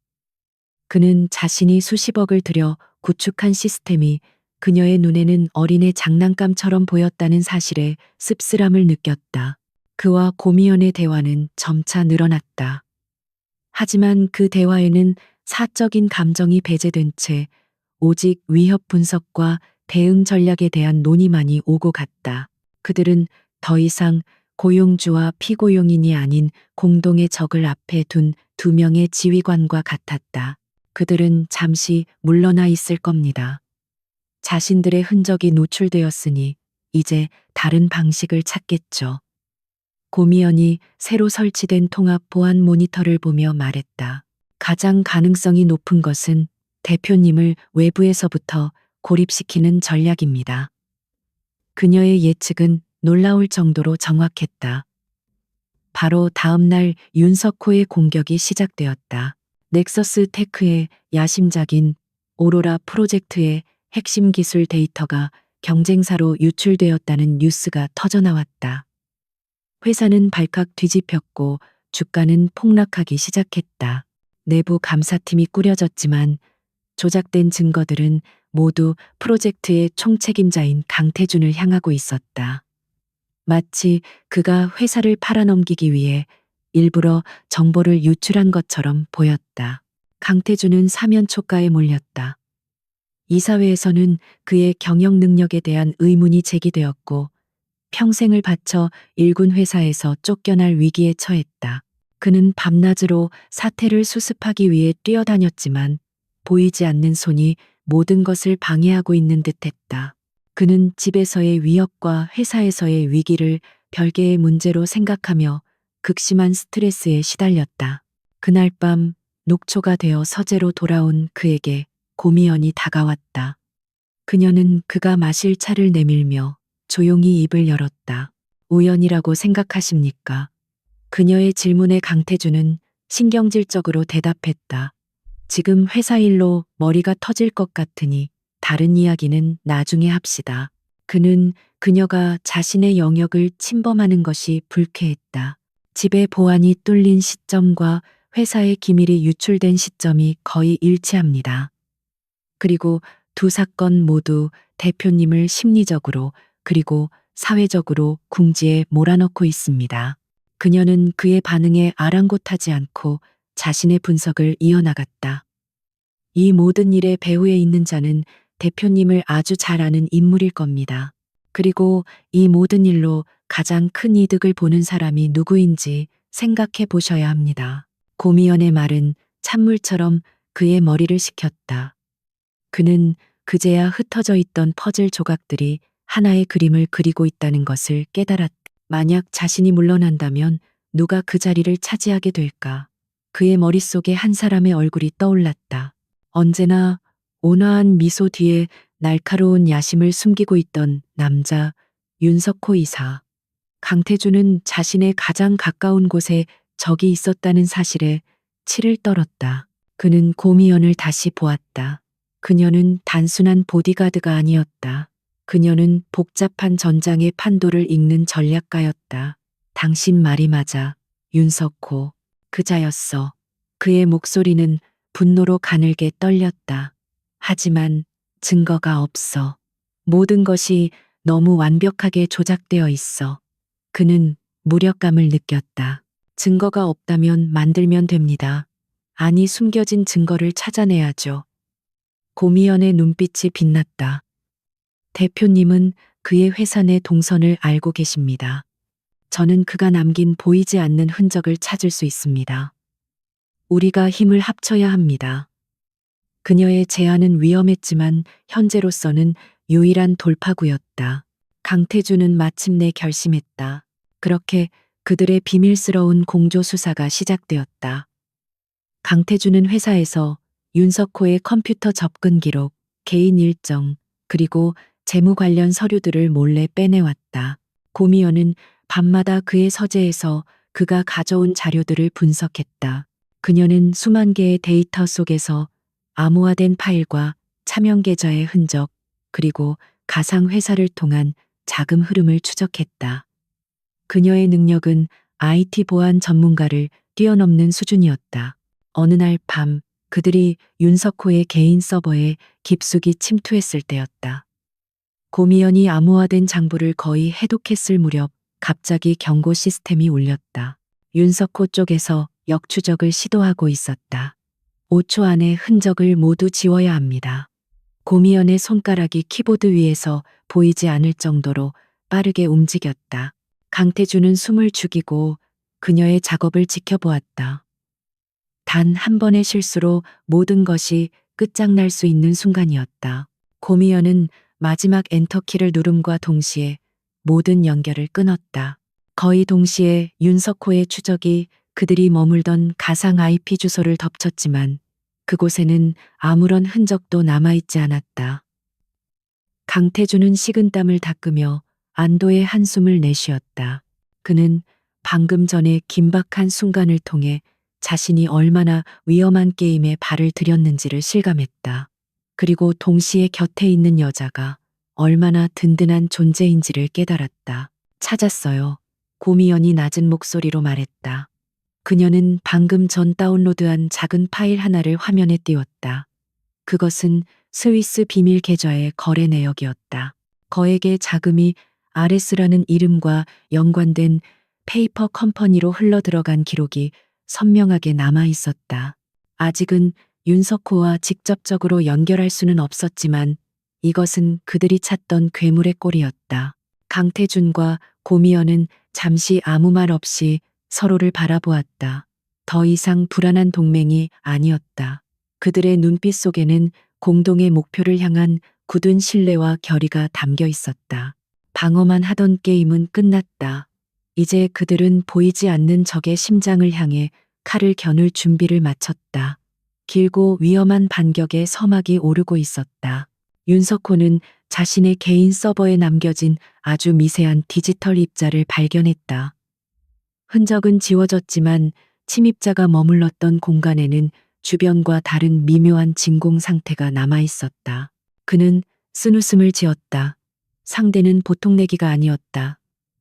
그는 자신이 수십억을 들여 구축한 시스템이 그녀의 눈에는 어린애 장난감처럼 보였다는 사실에 씁쓸함을 느꼈다. 그와 고미연의 대화는 점차 늘어났다. 하지만 그 대화에는 사적인 감정이 배제된 채 오직 위협 분석과 대응 전략에 대한 논의만이 오고 갔다. 그들은 더 이상 고용주와 피고용인이 아닌 공동의 적을 앞에 둔 두 명의 지휘관과 같았다. 그들은 잠시 물러나 있을 겁니다. 자신들의 흔적이 노출되었으니 이제 다른 방식을 찾겠죠. 고미연이 새로 설치된 통합 보안 모니터를 보며 말했다. 가장 가능성이 높은 것은 대표님을 외부에서부터 고립시키는 전략입니다. 그녀의 예측은 놀라울 정도로 정확했다. 바로 다음 날 윤석호의 공격이 시작되었다. 넥서스 테크의 야심작인 오로라 프로젝트의 핵심 기술 데이터가 경쟁사로 유출되었다는 뉴스가 터져나왔다. 회사는 발칵 뒤집혔고 주가는 폭락하기 시작했다. 내부 감사팀이 꾸려졌지만 조작된 증거들은 모두 프로젝트의 총책임자인 강태준을 향하고 있었다. 마치 그가 회사를 팔아넘기기 위해 일부러 정보를 유출한 것처럼 보였다. 강태준은 사면 초가에 몰렸다. 이사회에서는 그의 경영 능력에 대한 의문이 제기되었고 평생을 바쳐 일군 회사에서 쫓겨날 위기에 처했다. 그는 밤낮으로 사태를 수습하기 위해 뛰어다녔지만 보이지 않는 손이 모든 것을 방해하고 있는 듯했다. 그는 집에서의 위협과 회사에서의 위기를 별개의 문제로 생각하며 극심한 스트레스에 시달렸다. 그날 밤 녹초가 되어 서재로 돌아온 그에게 고미연이 다가왔다. 그녀는 그가 마실 차를 내밀며 조용히 입을 열었다. 우연이라고 생각하십니까? 그녀의 질문에 강태준은 신경질적으로 대답했다. 지금 회사 일로 머리가 터질 것 같으니 다른 이야기는 나중에 합시다. 그는 그녀가 자신의 영역을 침범하는 것이 불쾌했다. 집의 보안이 뚫린 시점과 회사의 기밀이 유출된 시점이 거의 일치합니다. 그리고 두 사건 모두 대표님을 심리적으로 그리고 사회적으로 궁지에 몰아넣고 있습니다. 그녀는 그의 반응에 아랑곳하지 않고 자신의 분석을 이어나갔다. 이 모든 일의 배후에 있는 자는 대표님을 아주 잘 아는 인물일 겁니다. 그리고 이 모든 일로 가장 큰 이득을 보는 사람이 누구인지 생각해 보셔야 합니다. 고미연의 말은 찬물처럼 그의 머리를 식혔다. 그는 그제야 흩어져 있던 퍼즐 조각들이 하나의 그림을 그리고 있다는 것을 깨달았다. 만약 자신이 물러난다면 누가 그 자리를 차지하게 될까? 그의 머릿속에 한 사람의 얼굴이 떠올랐다. 언제나 온화한 미소 뒤에 날카로운 야심을 숨기고 있던 남자 윤석호 이사. 강태준은 자신의 가장 가까운 곳에 적이 있었다는 사실에 치를 떨었다. 그는 고미연을 다시 보았다. 그녀는 단순한 보디가드가 아니었다. 그녀는 복잡한 전장의 판도를 읽는 전략가였다. 당신 말이 맞아, 윤석호. 그자였어. 그의 목소리는 분노로 가늘게 떨렸다. 하지만 증거가 없어. 모든 것이 너무 완벽하게 조작되어 있어. 그는 무력감을 느꼈다. 증거가 없다면 만들면 됩니다. 아니, 숨겨진 증거를 찾아내야죠. 고미연의 눈빛이 빛났다. 대표님은 그의 회사 내 동선을 알고 계십니다. 저는 그가 남긴 보이지 않는 흔적을 찾을 수 있습니다. 우리가 힘을 합쳐야 합니다. 그녀의 제안은 위험했지만 현재로서는 유일한 돌파구였다. 강태준은 마침내 결심했다. 그렇게 그들의 비밀스러운 공조 수사가 시작되었다. 강태준은 회사에서 윤석호의 컴퓨터 접근 기록, 개인 일정, 그리고 재무 관련 서류들을 몰래 빼내왔다. 고미연은 밤마다 그의 서재에서 그가 가져온 자료들을 분석했다. 그녀는 수만 개의 데이터 속에서 암호화된 파일과 차명 계좌의 흔적, 그리고 가상 회사를 통한 자금 흐름을 추적했다. 그녀의 능력은 IT 보안 전문가를 뛰어넘는 수준이었다. 어느 날 밤, 그들이 윤석호의 개인 서버에 깊숙이 침투했을 때였다. 고미연이 암호화된 장부를 거의 해독했을 무렵 갑자기 경고 시스템이 울렸다. 윤석호 쪽에서 역추적을 시도하고 있었다. 5초 안에 흔적을 모두 지워야 합니다. 고미연의 손가락이 키보드 위에서 보이지 않을 정도로 빠르게 움직였다. 강태준은 숨을 죽이고 그녀의 작업을 지켜보았다. 단 한 번의 실수로 모든 것이 끝장날 수 있는 순간이었다. 고미연은 마지막 엔터키를 누름과 동시에 모든 연결을 끊었다. 거의 동시에 윤석호의 추적이 그들이 머물던 가상 IP 주소를 덮쳤지만 그곳에는 아무런 흔적도 남아있지 않았다. 강태준은 식은땀을 닦으며 안도의 한숨을 내쉬었다. 그는 방금 전에 긴박한 순간을 통해 자신이 얼마나 위험한 게임에 발을 들였는지를 실감했다. 그리고 동시에 곁에 있는 여자가 얼마나 든든한 존재인지를 깨달았다. 찾았어요. 고미연이 낮은 목소리로 말했다. 그녀는 방금 전 다운로드한 작은 파일 하나를 화면에 띄웠다. 그것은 스위스 비밀 계좌의 거래 내역이었다. 거액의 자금이 RS라는 이름과 연관된 페이퍼 컴퍼니로 흘러들어간 기록이 선명하게 남아 있었다. 아직은 윤석호와 직접적으로 연결할 수는 없었지만 이것은 그들이 찾던 괴물의 꼴이었다. 강태준과 고미연은 잠시 아무 말 없이 서로를 바라보았다. 더 이상 불안한 동맹이 아니었다. 그들의 눈빛 속에는 공동의 목표를 향한 굳은 신뢰와 결의가 담겨 있었다. 방어만 하던 게임은 끝났다. 이제 그들은 보이지 않는 적의 심장을 향해 칼을 겨눌 준비를 마쳤다. 길고 위험한 반격의 서막이 오르고 있었다. 윤석호는 자신의 개인 서버에 남겨진 아주 미세한 디지털 입자를 발견했다. 흔적은 지워졌지만 침입자가 머물렀던 공간에는 주변과 다른 미묘한 진공 상태가 남아 있었다. 그는 쓴웃음을 지었다. 상대는 보통 내기가 아니었다.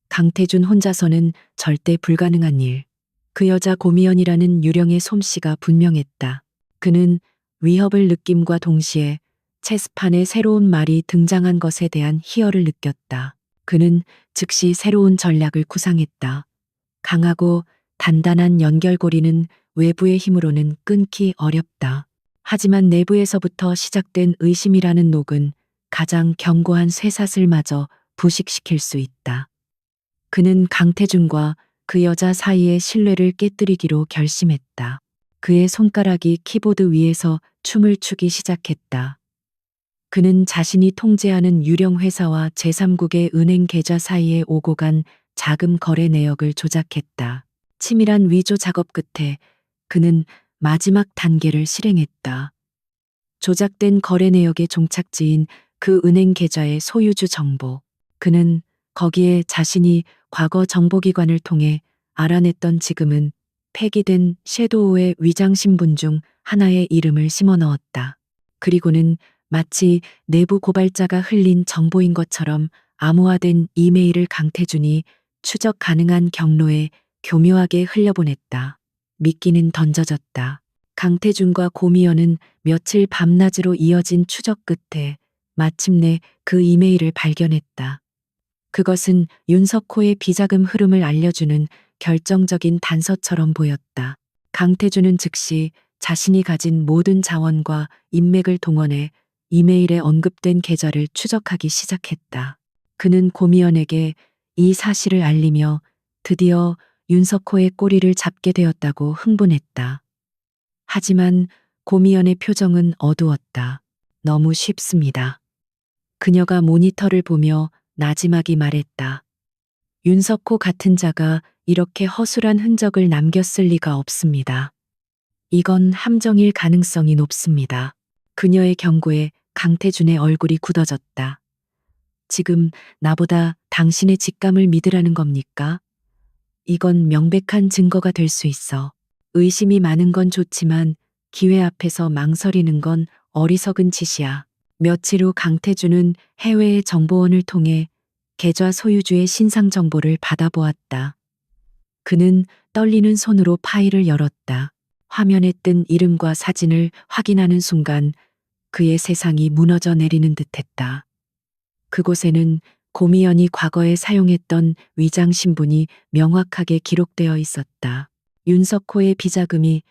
강태준 혼자서는 절대 불가능한 일. 그 여자 고미연이라는 유령의 솜씨가 분명했다. 그는 위협을 느낌과 동시에 체스판에 새로운 말이 등장한 것에 대한 희열을 느꼈다. 그는 즉시 새로운 전략을 구상했다. 강하고 단단한 연결고리는 외부의 힘으로는 끊기 어렵다. 하지만 내부에서부터 시작된 의심이라는 녹은 가장 견고한 쇠사슬마저 부식시킬 수 있다. 그는 강태준과 그 여자 사이의 신뢰를 깨뜨리기로 결심했다. 그의 손가락이 키보드 위에서 춤을 추기 시작했다. 그는 자신이 통제하는 유령 회사와 제3국의 은행 계좌 사이에 오고 간 자금 거래 내역을 조작했다. 치밀한 위조 작업 끝에 그는 마지막 단계를 실행했다. 조작된 거래 내역의 종착지인 그 은행 계좌의 소유주 정보. 그는 거기에 자신이 과거 정보기관을 통해 알아냈던 지금은 폐기된 섀도우의 위장 신분 중 하나의 이름을 심어 넣었다. 그리고는 마치 내부 고발자가 흘린 정보인 것처럼 암호화된 이메일을 강태준이 추적 가능한 경로에 교묘하게 흘려보냈다. 미끼는 던져졌다. 강태준과 고미연은 며칠 밤낮으로 이어진 추적 끝에 마침내 그 이메일을 발견했다. 그것은 윤석호의 비자금 흐름을 알려주는 결정적인 단서처럼 보였다. 강태준은 즉시 자신이 가진 모든 자원과 인맥을 동원해 이메일에 언급된 계좌를 추적하기 시작했다. 그는 고미연에게 이 사실을 알리며 드디어 윤석호의 꼬리를 잡게 되었다고 흥분했다. 하지만 고미연의 표정은 어두웠다. 너무 쉽습니다. 그녀가 모니터를 보며 나지막이 말했다. 윤석호 같은 자가 이렇게 허술한 흔적을 남겼을 리가 없습니다. 이건 함정일 가능성이 높습니다. 그녀의 경고에 강태준의 얼굴이 굳어졌다. 지금 나보다 당신의 직감을 믿으라는 겁니까? 이건 명백한 증거가 될 수 있어. 의심이 많은 건 좋지만 기회 앞에서 망설이는 건 어리석은 짓이야. 며칠 후 강태준은 해외의 정보원을 통해 계좌 소유주의 신상 정보를 받아보았다. 그는 떨리는 손으로 파일을 열었다. 화면에 뜬 이름과 사진을 확인하는 순간 그의 세상이 무너져 내리는 듯했다. 그곳에는 고미연이 과거에 사용했던 위장 신분이 명확하게 기록되어 있었다. 윤석호의 비자금이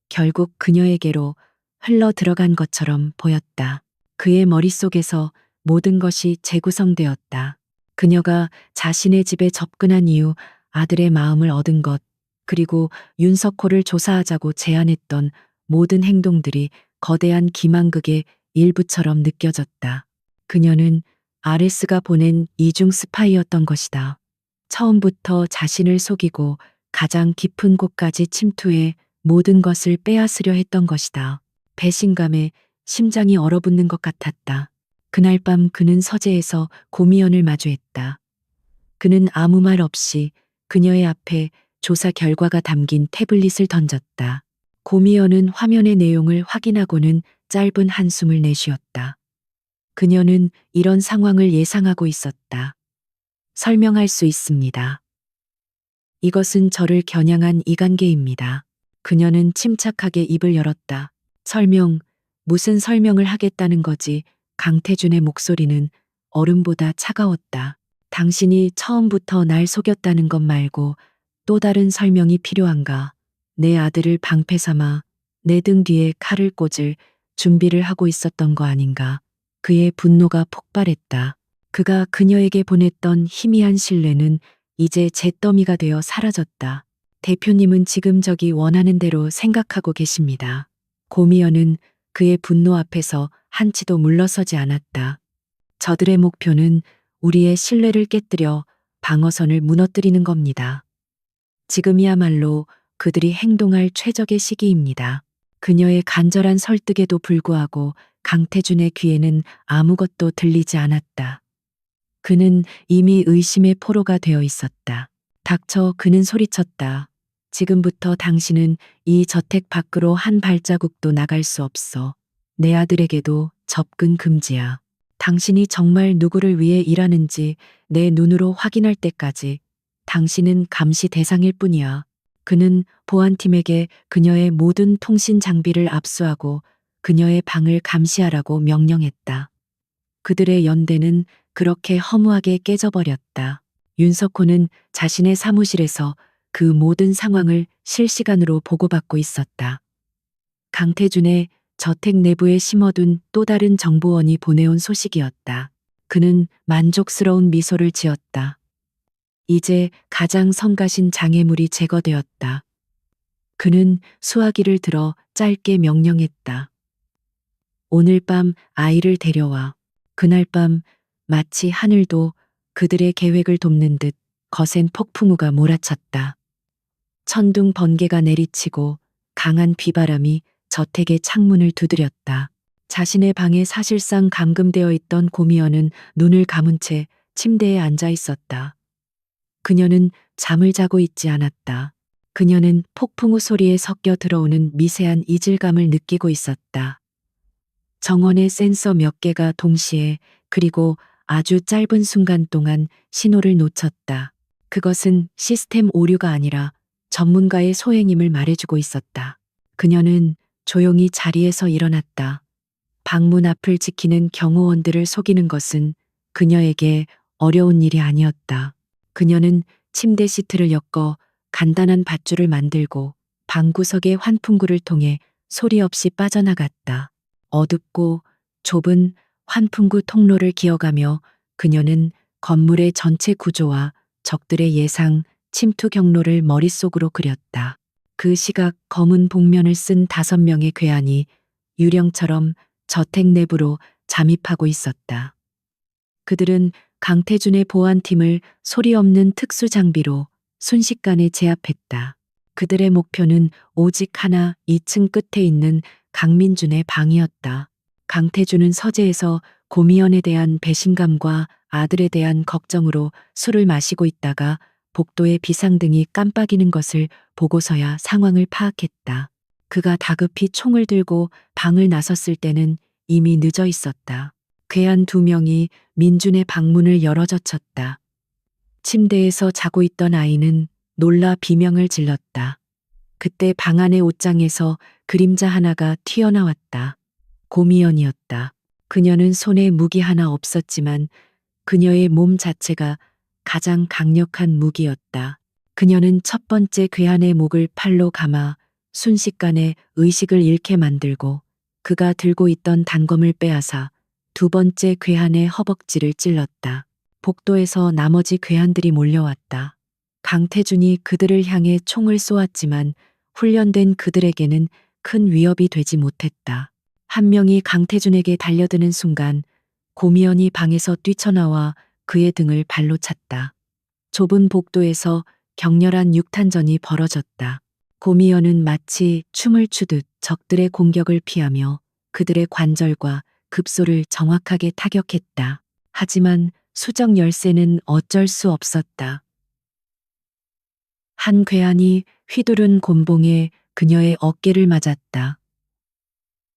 결국 그녀에게로 흘러 들어간 것처럼 보였다. 그의 머릿속에서 모든 것이 재구성되었다. 그녀가 자신의 집에 접근한 이후 아들의 마음을 얻은 것, 그리고 윤석호를 조사하자고 제안했던 모든 행동들이 거대한 기만극의 일부처럼 느껴졌다. 그녀는 아레스가 보낸 이중 스파이였던 것이다. 처음부터 자신을 속이고 가장 깊은 곳까지 침투해 모든 것을 빼앗으려 했던 것이다. 배신감에 심장이 얼어붙는 것 같았다. 그날 밤 그는 서재에서 고미연을 마주했다. 그는 아무 말 없이 그녀의 앞에 조사 결과가 담긴 태블릿을 던졌다. 고미연은 화면의 내용을 확인하고는 짧은 한숨을 내쉬었다. 그녀는 이런 상황을 예상하고 있었다. 설명할 수 있습니다. 이것은 저를 겨냥한 이간계입니다. 그녀는 침착하게 입을 열었다. 설명, 무슨 설명을 하겠다는 거지? 강태준의 목소리는 얼음보다 차가웠다. 당신이 처음부터 날 속였다는 것 말고 또 다른 설명이 필요한가? 내 아들을 방패 삼아 내 등 뒤에 칼을 꽂을 준비를 하고 있었던 거 아닌가? 그의 분노가 폭발했다. 그가 그녀에게 보냈던 희미한 신뢰는 이제 잿더미가 되어 사라졌다. 대표님은 지금 저기 원하는 대로 생각하고 계십니다. 고미연은 그의 분노 앞에서 한치도 물러서지 않았다. 저들의 목표는 우리의 신뢰를 깨뜨려 방어선을 무너뜨리는 겁니다. 지금이야말로 그들이 행동할 최적의 시기입니다. 그녀의 간절한 설득에도 불구하고 강태준의 귀에는 아무것도 들리지 않았다. 그는 이미 의심의 포로가 되어 있었다. 닥쳐, 그는 소리쳤다. 지금부터 당신은 이 저택 밖으로 한 발자국도 나갈 수 없어. 내 아들에게도 접근 금지야. 당신이 정말 누구를 위해 일하는지 내 눈으로 확인할 때까지 당신은 감시 대상일 뿐이야. 그는 보안팀에게 그녀의 모든 통신 장비를 압수하고 그녀의 방을 감시하라고 명령했다. 그들의 연대는 그렇게 허무하게 깨져버렸다. 윤석호는 자신의 사무실에서 그 모든 상황을 실시간으로 보고받고 있었다. 강태준의 저택 내부에 심어둔 또 다른 정보원이 보내온 소식이었다. 그는 만족스러운 미소를 지었다. 이제 가장 성가신 장애물이 제거되었다. 그는 수화기를 들어 짧게 명령했다. 오늘 밤 아이를 데려와. 그날 밤 마치 하늘도 그들의 계획을 돕는 듯 거센 폭풍우가 몰아쳤다. 천둥 번개가 내리치고 강한 비바람이 저택의 창문을 두드렸다. 자신의 방에 사실상 감금되어 있던 고미연은 눈을 감은 채 침대에 앉아 있었다. 그녀는 잠을 자고 있지 않았다. 그녀는 폭풍우 소리에 섞여 들어오는 미세한 이질감을 느끼고 있었다. 정원의 센서 몇 개가 동시에 그리고 아주 짧은 순간 동안 신호를 놓쳤다. 그것은 시스템 오류가 아니라 전문가의 소행임을 말해주고 있었다. 그녀는 조용히 자리에서 일어났다. 방문 앞을 지키는 경호원들을 속이는 것은 그녀에게 어려운 일이 아니었다. 그녀는 침대 시트를 엮어 간단한 밧줄을 만들고 방구석의 환풍구를 통해 소리 없이 빠져나갔다. 어둡고 좁은 환풍구 통로를 기어가며 그녀는 건물의 전체 구조와 적들의 예상 침투 경로를 머릿속으로 그렸다. 그 시각 검은 복면을 쓴 5명의 괴한이 유령처럼 저택 내부로 잠입하고 있었다. 그들은 강태준의 보안팀을 소리 없는 특수 장비로 순식간에 제압했다. 그들의 목표는 오직 하나, 2층 끝에 있는 강민준의 방이었다. 강태준은 서재에서 고미연에 대한 배신감과 아들에 대한 걱정으로 술을 마시고 있다가 복도의 비상등이 깜빡이는 것을 보고서야 상황을 파악했다. 그가 다급히 총을 들고 방을 나섰을 때는 이미 늦어 있었다. 괴한 2명이 민준의 방문을 열어젖혔다. 침대에서 자고 있던 아이는 놀라 비명을 질렀다. 그때 방 안의 옷장에서 그림자 하나가 튀어나왔다. 고미연이었다. 그녀는 손에 무기 하나 없었지만 그녀의 몸 자체가 가장 강력한 무기였다. 그녀는 첫 번째 괴한의 목을 팔로 감아 순식간에 의식을 잃게 만들고 그가 들고 있던 단검을 빼앗아 2번째 괴한의 허벅지를 찔렀다. 복도에서 나머지 괴한들이 몰려왔다. 강태준이 그들을 향해 총을 쏘았지만 훈련된 그들에게는 큰 위협이 되지 못했다. 한 명이 강태준에게 달려드는 순간 고미연이 방에서 뛰쳐나와 그의 등을 발로 찼다. 좁은 복도에서 격렬한 육탄전이 벌어졌다. 고미연은 마치 춤을 추듯 적들의 공격을 피하며 그들의 관절과 급소를 정확하게 타격했다. 하지만 수정 열쇠는 어쩔 수 없었다. 한 괴한이 휘두른 곤봉에 그녀의 어깨를 맞았다.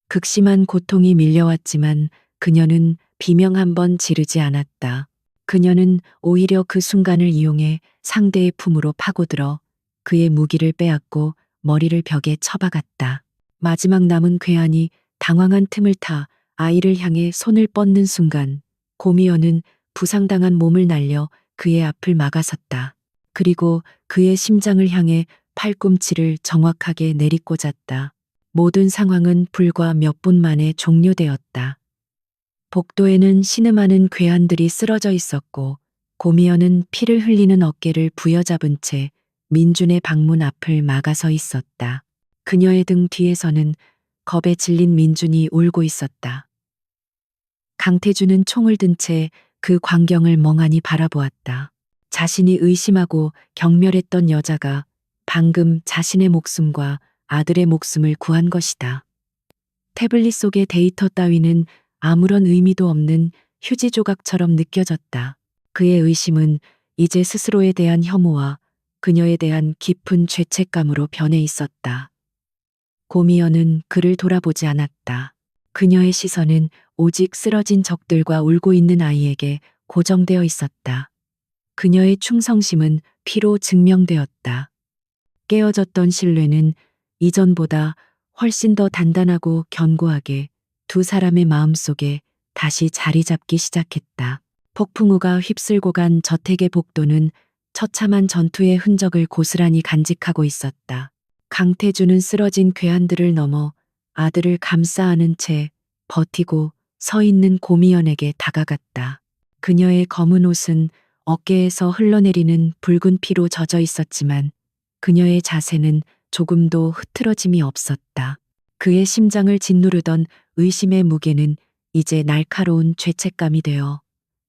극심한 고통이 밀려왔지만 그녀는 비명 한 번 지르지 않았다. 그녀는 오히려 그 순간을 이용해 상대의 품으로 파고들어 그의 무기를 빼앗고 머리를 벽에 쳐박았다. 마지막 남은 괴한이 당황한 틈을 타 아이를 향해 손을 뻗는 순간 고미연은 부상당한 몸을 날려 그의 앞을 막아섰다. 그리고 그의 심장을 향해 팔꿈치를 정확하게 내리꽂았다. 모든 상황은 불과 몇 분 만에 종료되었다. 복도에는 신음하는 괴한들이 쓰러져 있었고 고미연은 피를 흘리는 어깨를 부여잡은 채 민준의 방문 앞을 막아서 있었다. 그녀의 등 뒤에서는 겁에 질린 민준이 울고 있었다. 강태준은 총을 든 채 그 광경을 멍하니 바라보았다. 자신이 의심하고 경멸했던 여자가 방금 자신의 목숨과 아들의 목숨을 구한 것이다. 태블릿 속의 데이터 따위는 아무런 의미도 없는 휴지 조각처럼 느껴졌다. 그의 의심은 이제 스스로에 대한 혐오와 그녀에 대한 깊은 죄책감으로 변해 있었다. 고미연은 그를 돌아보지 않았다. 그녀의 시선은 오직 쓰러진 적들과 울고 있는 아이에게 고정되어 있었다. 그녀의 충성심은 피로 증명되었다. 깨어졌던 신뢰는 이전보다 훨씬 더 단단하고 견고하게 두 사람의 마음속에 다시 자리 잡기 시작했다. 폭풍우가 휩쓸고 간 저택의 복도는 처참한 전투의 흔적을 고스란히 간직하고 있었다. 강태주는 쓰러진 괴한들을 넘어 아들을 감싸 안은 채 버티고 서 있는 고미연에게 다가갔다. 그녀의 검은 옷은 어깨에서 흘러내리는 붉은 피로 젖어 있었지만 그녀의 자세는 조금도 흐트러짐이 없었다. 그의 심장을 짓누르던 의심의 무게는 이제 날카로운 죄책감이 되어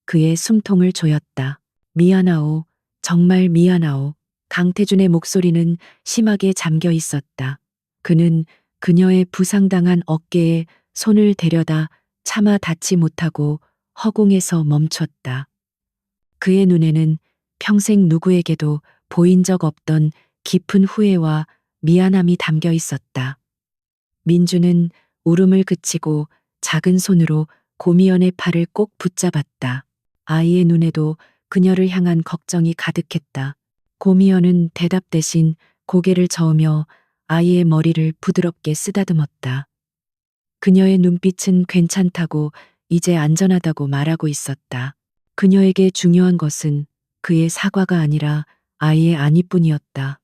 그의 숨통을 조였다. 미안하오. 정말 미안하오. 강태준의 목소리는 심하게 잠겨 있었다. 그는 그녀의 부상당한 어깨에 손을 대려다 차마 닿지 못하고 허공에서 멈췄다. 그의 눈에는 평생 누구에게도 보인 적 없던 깊은 후회와 미안함이 담겨 있었다. 민주는 울음을 그치고 작은 손으로 고미연의 팔을 꼭 붙잡았다. 아이의 눈에도 그녀를 향한 걱정이 가득했다. 고미연은 대답 대신 고개를 저으며 아이의 머리를 부드럽게 쓰다듬었다. 그녀의 눈빛은 괜찮다고 이제 안전하다고 말하고 있었다. 그녀에게 중요한 것은 그의 사과가 아니라 아이의 안위뿐이었다.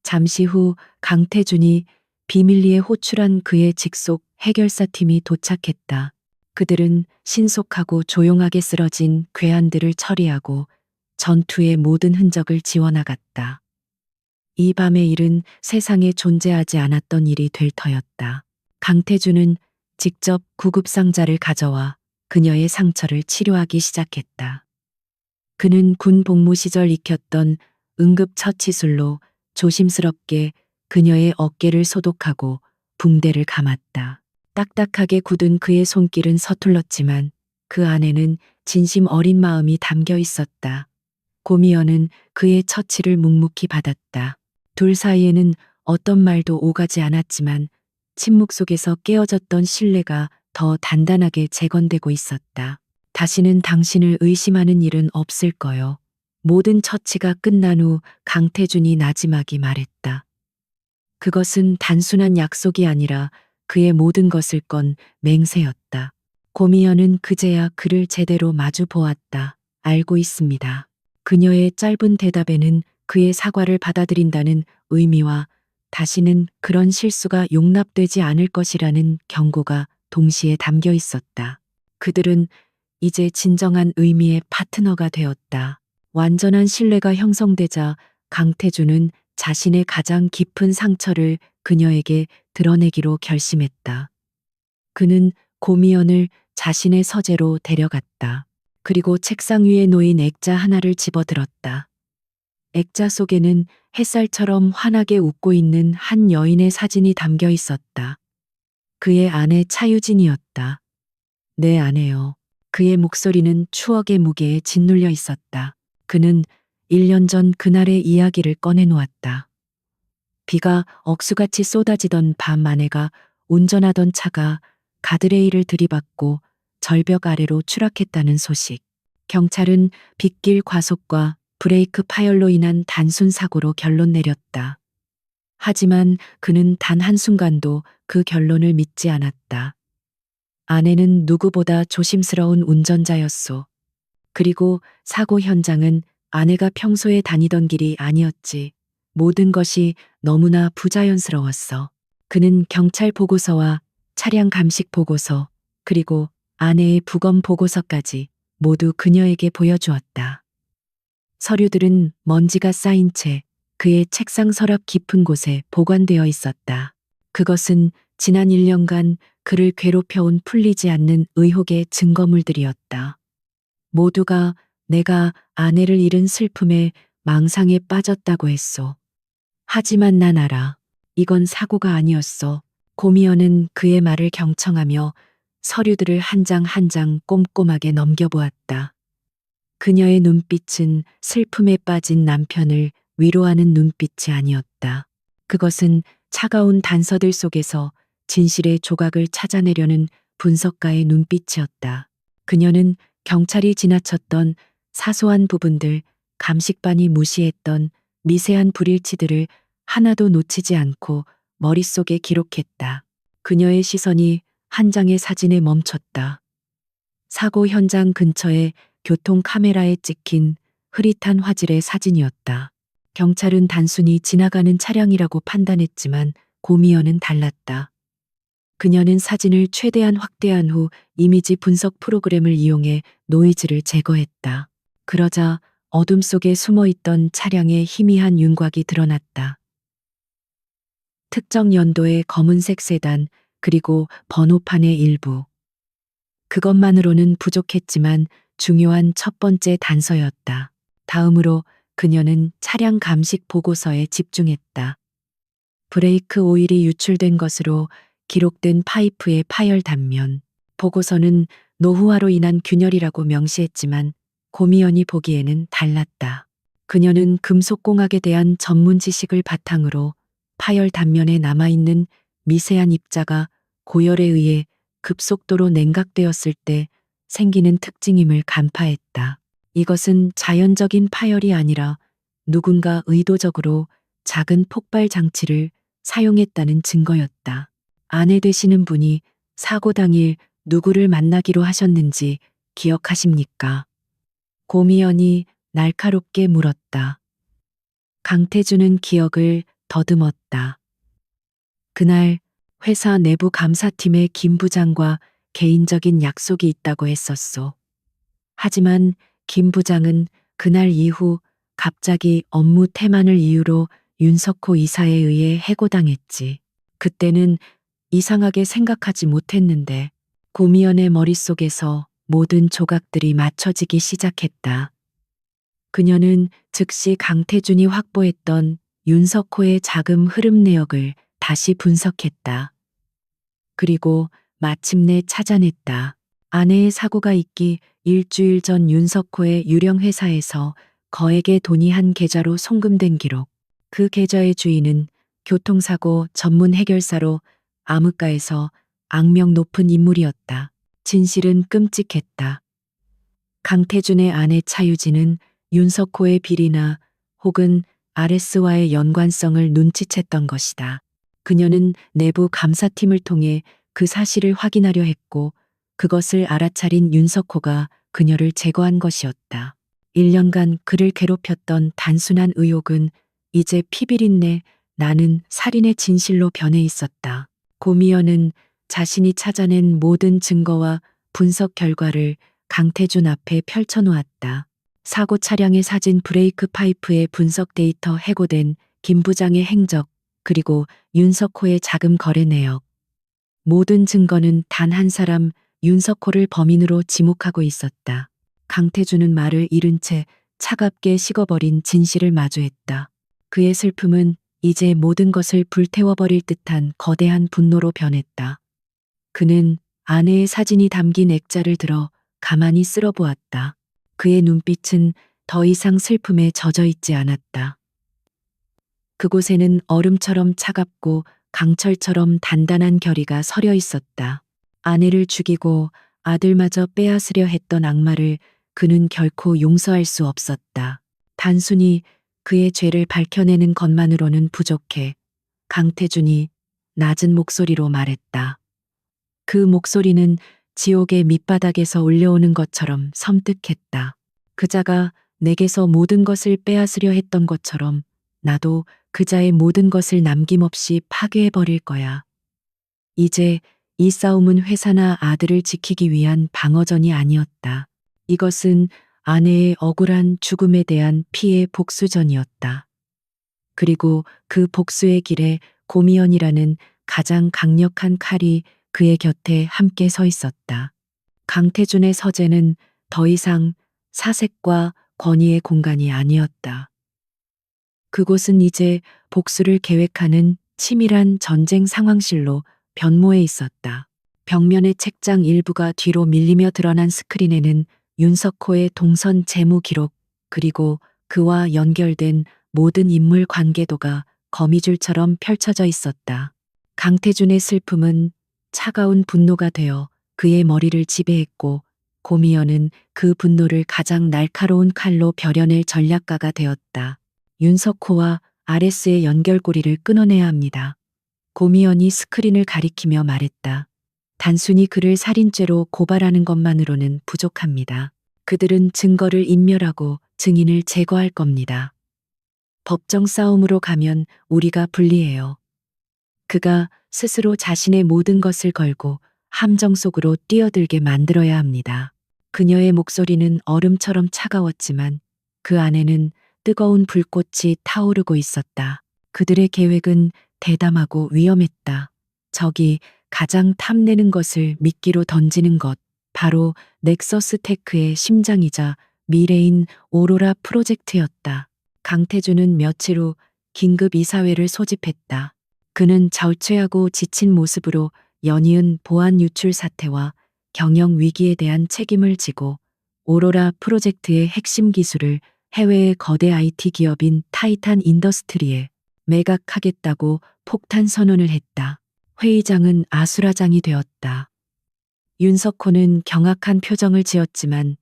잠시 후 강태준이 비밀리에 호출한 그의 직속 해결사 팀이 도착했다. 그들은 신속하고 조용하게 쓰러진 괴한들을 처리하고 전투의 모든 흔적을 지워나갔다. 이 밤의 일은 세상에 존재하지 않았던 일이 될 터였다. 강태준은 직접 구급상자를 가져와 그녀의 상처를 치료하기 시작했다. 그는 군 복무 시절 익혔던 응급처치술로 조심스럽게 그녀의 어깨를 소독하고 붕대를 감았다. 딱딱하게 굳은 그의 손길은 서툴렀지만 그 안에는 진심 어린 마음이 담겨 있었다. 고미연은 그의 처치를 묵묵히 받았다. 둘 사이에는 어떤 말도 오가지 않았지만 침묵 속에서 깨어졌던 신뢰가 더 단단하게 재건되고 있었다. 다시는 당신을 의심하는 일은 없을 거요. 모든 처치가 끝난 후 강태준이 나지막이 말했다. 그것은 단순한 약속이 아니라 그의 모든 것을 건 맹세였다. 고미연은 그제야 그를 제대로 마주 보았다. 알고 있습니다. 그녀의 짧은 대답에는 그의 사과를 받아들인다는 의미와 다시는 그런 실수가 용납되지 않을 것이라는 경고가 동시에 담겨 있었다. 그들은 이제 진정한 의미의 파트너가 되었다. 완전한 신뢰가 형성되자 강태준은 자신의 가장 깊은 상처를 그녀에게 드러내기로 결심했다. 그는 고미연을 자신의 서재로 데려갔다. 그리고 책상 위에 놓인 액자 하나를 집어들었다. 액자 속에는 햇살처럼 환하게 웃고 있는 한 여인의 사진이 담겨 있었다. 그의 아내 차유진이었다. 내 아내요. 그의 목소리는 추억의 무게에 짓눌려 있었다. 그는 1년 전 그날의 이야기를 꺼내놓았다. 비가 억수같이 쏟아지던 밤 아내가 운전하던 차가 가드레일을 들이받고 절벽 아래로 추락했다는 소식. 경찰은 빗길 과속과 브레이크 파열로 인한 단순 사고로 결론 내렸다. 하지만 그는 단 한순간도 그 결론을 믿지 않았다. 아내는 누구보다 조심스러운 운전자였소. 그리고 사고 현장은 아내가 평소에 다니던 길이 아니었지. 모든 것이 너무나 부자연스러웠어. 그는 경찰 보고서와 차량 감식 보고서, 그리고 아내의 부검 보고서까지 모두 그녀에게 보여주었다. 서류들은 먼지가 쌓인 채 그의 책상 서랍 깊은 곳에 보관되어 있었다. 그것은 지난 1년간 그를 괴롭혀온 풀리지 않는 의혹의 증거물들이었다. 모두가 내가 아내를 잃은 슬픔에 망상에 빠졌다고 했소. 하지만 난 알아. 이건 사고가 아니었어. 고미연은 그의 말을 경청하며 서류들을 한 장 한 장 꼼꼼하게 넘겨보았다. 그녀의 눈빛은 슬픔에 빠진 남편을 위로하는 눈빛이 아니었다. 그것은 차가운 단서들 속에서 진실의 조각을 찾아내려는 분석가의 눈빛이었다. 그녀는 경찰이 지나쳤던 사소한 부분들, 감식반이 무시했던 미세한 불일치들을 하나도 놓치지 않고 머릿속에 기록했다. 그녀의 시선이 한 장의 사진에 멈췄다. 사고 현장 근처에 교통 카메라에 찍힌 흐릿한 화질의 사진이었다. 경찰은 단순히 지나가는 차량이라고 판단했지만 고미연은 달랐다. 그녀는 사진을 최대한 확대한 후 이미지 분석 프로그램을 이용해 노이즈를 제거했다. 그러자 어둠 속에 숨어 있던 차량의 희미한 윤곽이 드러났다. 특정 연도의 검은색 세단, 그리고 번호판의 일부. 그것만으로는 부족했지만 중요한 첫 번째 단서였다. 다음으로 그녀는 차량 감식 보고서에 집중했다. 브레이크 오일이 유출된 것으로 기록된 파이프의 파열 단면. 보고서는 노후화로 인한 균열이라고 명시했지만 고미연이 보기에는 달랐다. 그녀는 금속공학에 대한 전문 지식을 바탕으로 파열 단면에 남아있는 미세한 입자가 고열에 의해 급속도로 냉각되었을 때 생기는 특징임을 간파했다. 이것은 자연적인 파열이 아니라 누군가 의도적으로 작은 폭발 장치를 사용했다는 증거였다. 아내 되시는 분이 사고 당일 누구를 만나기로 하셨는지 기억하십니까? 고미연이 날카롭게 물었다. 강태준은 기억을 더듬었다. 그날 회사 내부 감사팀의 김 부장과 개인적인 약속이 있다고 했었소. 하지만 김 부장은 그날 이후 갑자기 업무 태만을 이유로 윤석호 이사에 의해 해고당했지. 그때는 이상하게 생각하지 못했는데 고미연의 머릿속에서 모든 조각들이 맞춰지기 시작했다. 그녀는 즉시 강태준이 확보했던 윤석호의 자금 흐름 내역을 다시 분석했다. 그리고 마침내 찾아냈다. 아내의 사고가 있기 일주일 전 윤석호의 유령 회사에서 거액의 돈이 한 계좌로 송금된 기록. 그 계좌의 주인은 교통사고 전문 해결사로 암흑가에서 악명 높은 인물이었다. 진실은 끔찍했다. 강태준의 아내 차유진은 윤석호의 비리나 혹은 RS와의 연관성을 눈치챘던 것이다. 그녀는 내부 감사팀을 통해 그 사실을 확인하려 했고 그것을 알아차린 윤석호가 그녀를 제거한 것이었다. 1년간 그를 괴롭혔던 단순한 의혹은 이제 피비린내 나는 살인의 진실로 변해 있었다. 고미연은 자신이 찾아낸 모든 증거와 분석 결과를 강태준 앞에 펼쳐놓았다. 사고 차량의 사진, 브레이크 파이프의 분석 데이터, 해고된 김 부장의 행적, 그리고 윤석호의 자금 거래 내역. 모든 증거는 단 한 사람, 윤석호를 범인으로 지목하고 있었다. 강태준은 말을 잃은 채 차갑게 식어버린 진실을 마주했다. 그의 슬픔은 이제 모든 것을 불태워버릴 듯한 거대한 분노로 변했다. 그는 아내의 사진이 담긴 액자를 들어 가만히 쓸어보았다. 그의 눈빛은 더 이상 슬픔에 젖어 있지 않았다. 그곳에는 얼음처럼 차갑고 강철처럼 단단한 결의가 서려 있었다. 아내를 죽이고 아들마저 빼앗으려 했던 악마를 그는 결코 용서할 수 없었다. 단순히 그의 죄를 밝혀내는 것만으로는 부족해. 강태준이 낮은 목소리로 말했다. 그 목소리는 지옥의 밑바닥에서 울려오는 것처럼 섬뜩했다. 그자가 내게서 모든 것을 빼앗으려 했던 것처럼 나도 그자의 모든 것을 남김없이 파괴해버릴 거야. 이제 이 싸움은 회사나 아들을 지키기 위한 방어전이 아니었다. 이것은 아내의 억울한 죽음에 대한 피해 복수전이었다. 그리고 그 복수의 길에 고미연이라는 가장 강력한 칼이 그의 곁에 함께 서 있었다. 강태준의 서재는 더 이상 사색과 권위의 공간이 아니었다. 그곳은 이제 복수를 계획하는 치밀한 전쟁 상황실로 변모해 있었다. 벽면의 책장 일부가 뒤로 밀리며 드러난 스크린에는 윤석호의 동선 재무 기록, 그리고 그와 연결된 모든 인물 관계도가 거미줄처럼 펼쳐져 있었다. 강태준의 슬픔은 차가운 분노가 되어 그의 머리를 지배했고 고미연은 그 분노를 가장 날카로운 칼로 벼려낼 전략가가 되었다. 윤석호와 아레스의 연결고리를 끊어내야 합니다. 고미연이 스크린을 가리키며 말했다. 단순히 그를 살인죄로 고발하는 것만으로는 부족합니다. 그들은 증거를 인멸하고 증인을 제거할 겁니다. 법정 싸움으로 가면 우리가 불리해요. 그가 스스로 자신의 모든 것을 걸고 함정 속으로 뛰어들게 만들어야 합니다. 그녀의 목소리는 얼음처럼 차가웠지만 그 안에는 뜨거운 불꽃이 타오르고 있었다. 그들의 계획은 대담하고 위험했다. 적이 가장 탐내는 것을 미끼로 던지는 것, 바로 넥서스 테크의 심장이자 미래인 오로라 프로젝트였다. 강태준은 며칠 후 긴급 이사회를 소집했다. 그는 자취하고 지친 모습으로 연이은 보안 유출 사태와 경영 위기에 대한 책임을 지고 오로라 프로젝트의 핵심 기술을 해외의 거대 IT 기업인 타이탄 인더스트리에 매각하겠다고 폭탄 선언을 했다. 회의장은 아수라장이 되었다. 윤석호는 경악한 표정을 지었지만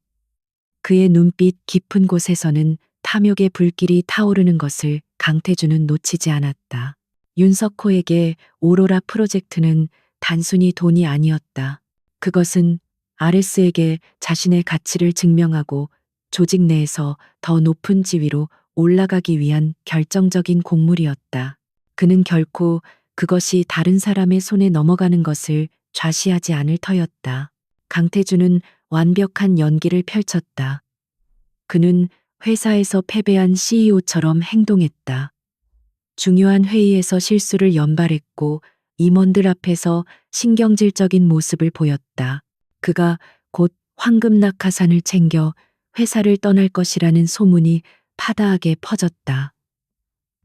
그의 눈빛 깊은 곳에서는 탐욕의 불길이 타오르는 것을 강태준은 놓치지 않았다. 윤석호에게 오로라 프로젝트는 단순히 돈이 아니었다. 그것은 아레스에게 자신의 가치를 증명하고 조직 내에서 더 높은 지위로 올라가기 위한 결정적인 곡물이었다. 그는 결코 그것이 다른 사람의 손에 넘어가는 것을 좌시하지 않을 터였다. 강태준은 완벽한 연기를 펼쳤다. 그는 회사에서 패배한 CEO처럼 행동했다. 중요한 회의에서 실수를 연발했고 임원들 앞에서 신경질적인 모습을 보였다. 그가 곧 황금 낙하산을 챙겨 회사를 떠날 것이라는 소문이 파다하게 퍼졌다.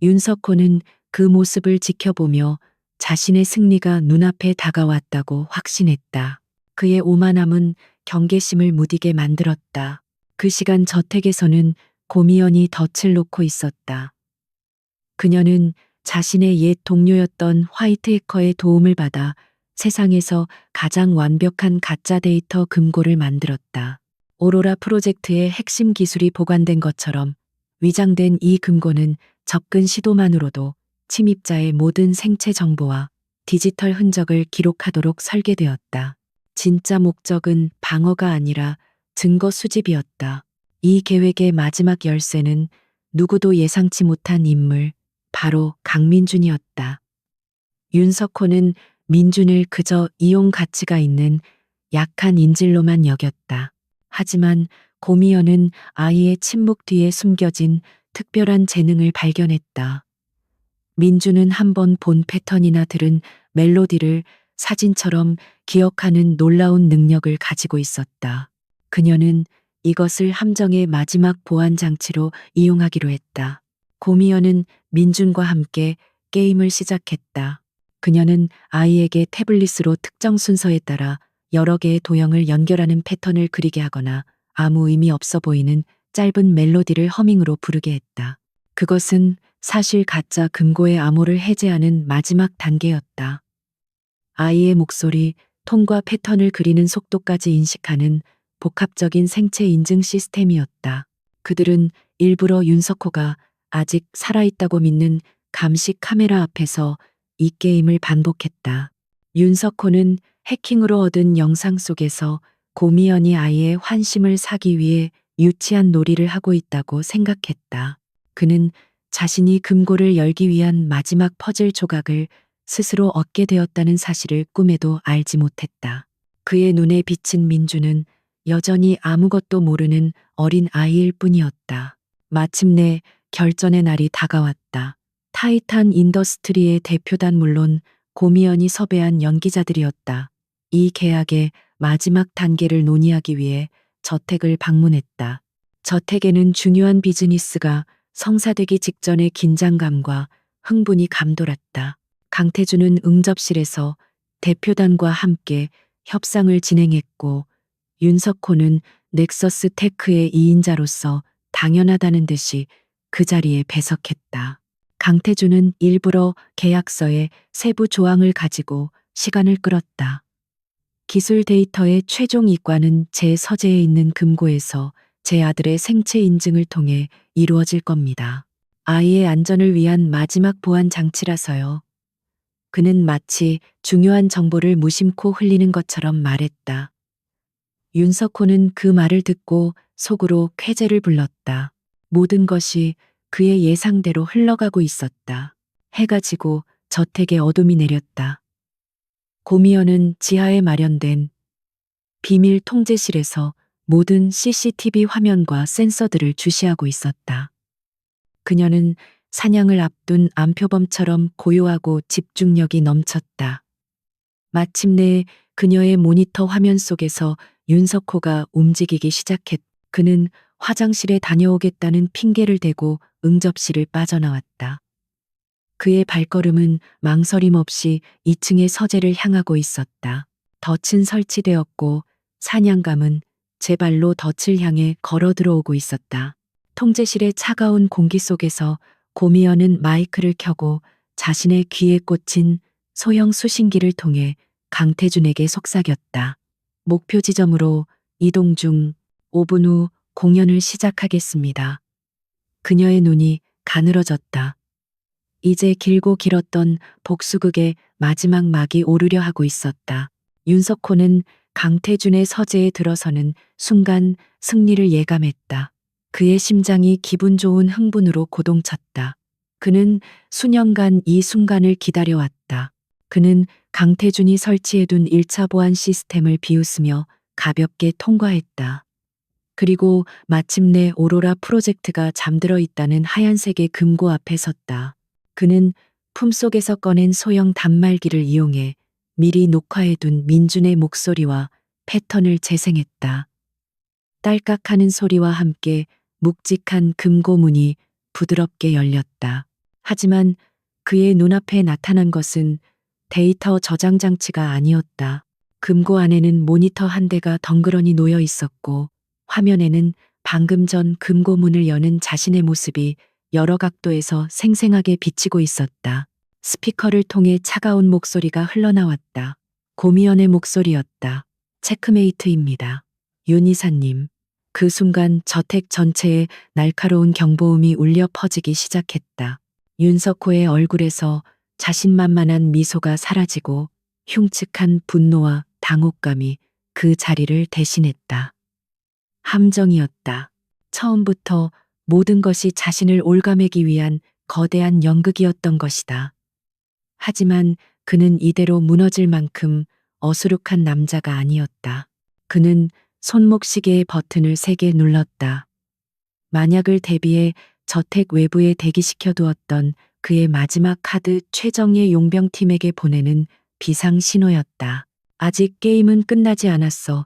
윤석호는 그 모습을 지켜보며 자신의 승리가 눈앞에 다가왔다고 확신했다. 그의 오만함은 경계심을 무디게 만들었다. 그 시간 저택에서는 고미연이 덫을 놓고 있었다. 그녀는 자신의 옛 동료였던 화이트 해커의 도움을 받아 세상에서 가장 완벽한 가짜 데이터 금고를 만들었다. 오로라 프로젝트의 핵심 기술이 보관된 것처럼 위장된 이 금고는 접근 시도만으로도 침입자의 모든 생체 정보와 디지털 흔적을 기록하도록 설계되었다. 진짜 목적은 방어가 아니라 증거 수집이었다. 이 계획의 마지막 열쇠는 누구도 예상치 못한 인물, 바로 강민준이었다. 윤석호는 민준을 그저 이용 가치가 있는 약한 인질로만 여겼다. 하지만 고미연은 아이의 침묵 뒤에 숨겨진 특별한 재능을 발견했다. 민준은 한 번 본 패턴이나 들은 멜로디를 사진처럼 기억하는 놀라운 능력을 가지고 있었다. 그녀는 이것을 함정의 마지막 보안 장치로 이용하기로 했다. 고미연은 민준과 함께 게임을 시작했다. 그녀는 아이에게 태블릿으로 특정 순서에 따라 여러 개의 도형을 연결하는 패턴을 그리게 하거나 아무 의미 없어 보이는 짧은 멜로디를 허밍으로 부르게 했다. 그것은 사실 가짜 금고의 암호를 해제하는 마지막 단계였다. 아이의 목소리, 톤과 패턴을 그리는 속도까지 인식하는 복합적인 생체 인증 시스템이었다. 그들은 일부러 윤석호가 아직 살아있다고 믿는 감시 카메라 앞에서 이 게임을 반복했다. 윤석호는 해킹으로 얻은 영상 속에서 고미연이 아이의 환심을 사기 위해 유치한 놀이를 하고 있다고 생각했다. 그는 자신이 금고를 열기 위한 마지막 퍼즐 조각을 스스로 얻게 되었다는 사실을 꿈에도 알지 못했다. 그의 눈에 비친 민주는 여전히 아무것도 모르는 어린 아이일 뿐이었다. 마침내 결전의 날이 다가왔다. 타이탄 인더스트리의 대표단 물론 고미연이 섭외한 연기자들이었다. 이 계약의 마지막 단계를 논의하기 위해 저택을 방문했다. 저택에는 중요한 비즈니스가 성사되기 직전의 긴장감과 흥분이 감돌았다. 강태준은 응접실에서 대표단과 함께 협상을 진행했고 윤석호는 넥서스 테크의 2인자로서 당연하다는 듯이 그 자리에 배석했다. 강태준은 일부러 계약서에 세부 조항을 가지고 시간을 끌었다. 기술 데이터의 최종 이관은 제 서재에 있는 금고에서 제 아들의 생체 인증을 통해 이루어질 겁니다. 아이의 안전을 위한 마지막 보안 장치라서요. 그는 마치 중요한 정보를 무심코 흘리는 것처럼 말했다. 윤석호는 그 말을 듣고 속으로 쾌재를 불렀다. 모든 것이 그의 예상대로 흘러가고 있었다. 해가 지고 저택에 어둠이 내렸다. 고미연은 지하에 마련된 비밀 통제실에서 모든 CCTV 화면과 센서들을 주시하고 있었다. 그녀는 사냥을 앞둔 암표범처럼 고요하고 집중력이 넘쳤다. 마침내 그녀의 모니터 화면 속에서 윤석호가 움직이기 시작했. 그는 화장실에 다녀오겠다는 핑계를 대고 응접실을 빠져나왔다. 그의 발걸음은 망설임 없이 2층의 서재를 향하고 있었다. 덫은 설치되었고 사냥감은 제 발로 덫을 향해 걸어 들어오고 있었다. 통제실의 차가운 공기 속에서 고미연은 마이크를 켜고 자신의 귀에 꽂힌 소형 수신기를 통해 강태준에게 속삭였다. 목표 지점으로 이동 중 5분 후 공연을 시작하겠습니다. 그녀의 눈이 가늘어졌다. 이제 길고 길었던 복수극의 마지막 막이 오르려 하고 있었다. 윤석호는 강태준의 서재에 들어서는 순간 승리를 예감했다. 그의 심장이 기분 좋은 흥분으로 고동쳤다. 그는 수년간 이 순간을 기다려왔다. 그는 강태준이 설치해둔 1차 보안 시스템을 비웃으며 가볍게 통과했다. 그리고 마침내 오로라 프로젝트가 잠들어 있다는 하얀색의 금고 앞에 섰다. 그는 품속에서 꺼낸 소형 단말기를 이용해 미리 녹화해둔 민준의 목소리와 패턴을 재생했다. 딸깍하는 소리와 함께 묵직한 금고문이 부드럽게 열렸다. 하지만 그의 눈앞에 나타난 것은 데이터 저장 장치가 아니었다. 금고 안에는 모니터 한 대가 덩그러니 놓여 있었고 화면에는 방금 전 금고문을 여는 자신의 모습이 여러 각도에서 생생하게 비치고 있었다. 스피커를 통해 차가운 목소리가 흘러나왔다. 고미연의 목소리였다. 체크메이트입니다. 윤 이사님. 그 순간 저택 전체에 날카로운 경보음이 울려 퍼지기 시작했다. 윤석호의 얼굴에서 자신만만한 미소가 사라지고 흉측한 분노와 당혹감이 그 자리를 대신했다. 함정이었다. 처음부터 모든 것이 자신을 올가매기 위한 거대한 연극이었던 것이다. 하지만 그는 이대로 무너질 만큼 어수룩한 남자가 아니었다. 그는 손목시계의 버튼을 3개 눌렀다. 만약을 대비해 저택 외부에 대기시켜 두었던 그의 마지막 카드 최정예 용병팀에게 보내는 비상 신호였다. 아직 게임은 끝나지 않았어.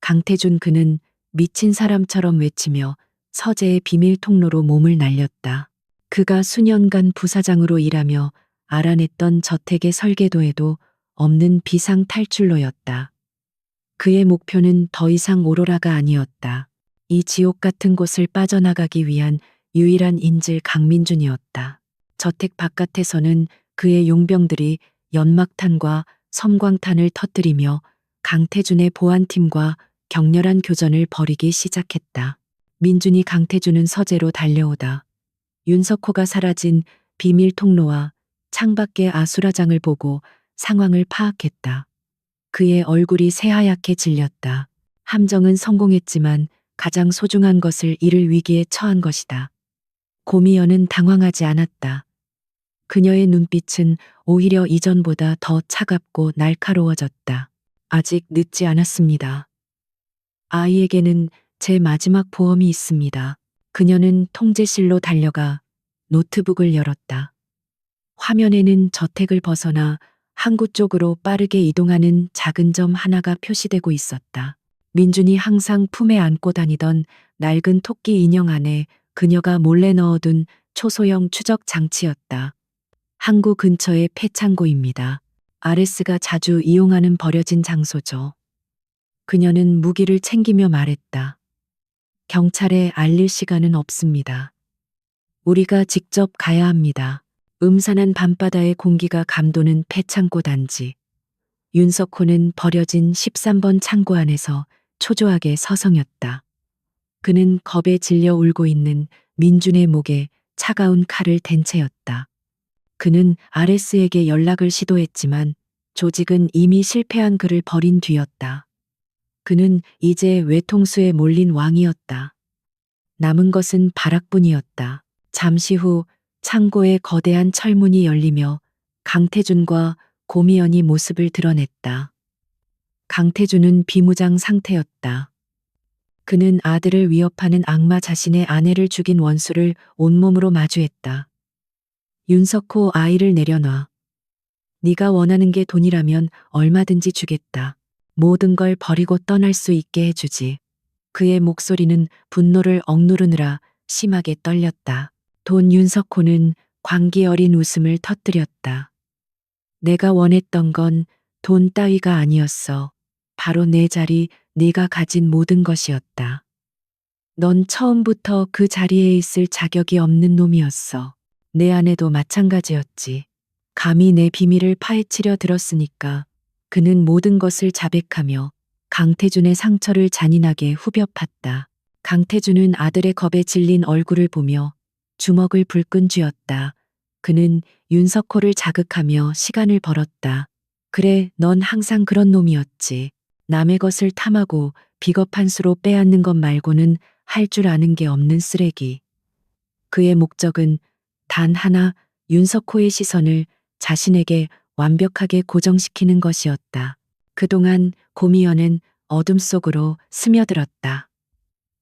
강태준. 그는 미친 사람처럼 외치며 서재의 비밀 통로로 몸을 날렸다. 그가 수년간 부사장으로 일하며 알아냈던 저택의 설계도에도 없는 비상 탈출로였다. 그의 목표는 더 이상 오로라가 아니었다. 이 지옥 같은 곳을 빠져나가기 위한 유일한 인질 강민준이었다. 저택 바깥에서는 그의 용병들이 연막탄과 섬광탄을 터뜨리며 강태준의 보안팀과 격렬한 교전을 벌이기 시작했다. 민준이 강태준은 서재로 달려오다. 윤석호가 사라진 비밀 통로와 창밖의 아수라장을 보고 상황을 파악했다. 그의 얼굴이 새하얗게 질렸다. 함정은 성공했지만 가장 소중한 것을 잃을 위기에 처한 것이다. 고미연은 당황하지 않았다. 그녀의 눈빛은 오히려 이전보다 더 차갑고 날카로워졌다. 아직 늦지 않았습니다. 아이에게는 제 마지막 보험이 있습니다. 그녀는 통제실로 달려가 노트북을 열었다. 화면에는 저택을 벗어나 항구 쪽으로 빠르게 이동하는 작은 점 하나가 표시되고 있었다. 민준이 항상 품에 안고 다니던 낡은 토끼 인형 안에 그녀가 몰래 넣어둔 초소형 추적 장치였다. 항구 근처의 폐창고입니다. 아레스가 자주 이용하는 버려진 장소죠. 그녀는 무기를 챙기며 말했다. 경찰에 알릴 시간은 없습니다. 우리가 직접 가야 합니다. 음산한 밤바다의 공기가 감도는 폐창고 단지. 윤석호는 버려진 13번 창고 안에서 초조하게 서성였다. 그는 겁에 질려 울고 있는 민준의 목에 차가운 칼을 댄 채였다. 그는 아레스에게 연락을 시도했지만 조직은 이미 실패한 그를 버린 뒤였다. 그는 이제 외통수에 몰린 왕이었다. 남은 것은 바락뿐이었다. 잠시 후 창고의 거대한 철문이 열리며 강태준과 고미연이 모습을 드러냈다. 강태준은 비무장 상태였다. 그는 아들을 위협하는 악마 자신의 아내를 죽인 원수를 온몸으로 마주했다. 윤석호, 아이를 내려놔. 네가 원하는 게 돈이라면 얼마든지 주겠다. 모든 걸 버리고 떠날 수 있게 해주지. 그의 목소리는 분노를 억누르느라 심하게 떨렸다. 돈. 윤석호는 광기 어린 웃음을 터뜨렸다. 내가 원했던 건 돈 따위가 아니었어. 바로 내 자리, 네가 가진 모든 것이었다. 넌 처음부터 그 자리에 있을 자격이 없는 놈이었어. 내 아내도 마찬가지였지. 감히 내 비밀을 파헤치려 들었으니까 그는 모든 것을 자백하며 강태준의 상처를 잔인하게 후벼 팠다. 강태준은 아들의 겁에 질린 얼굴을 보며 주먹을 불끈 쥐었다. 그는 윤석호를 자극하며 시간을 벌었다. 그래, 넌 항상 그런 놈이었지. 남의 것을 탐하고 비겁한 수로 빼앗는 것 말고는 할 줄 아는 게 없는 쓰레기. 그의 목적은 단 하나, 윤석호의 시선을 자신에게 완벽하게 고정시키는 것이었다. 그동안 고미연은 어둠 속으로 스며들었다.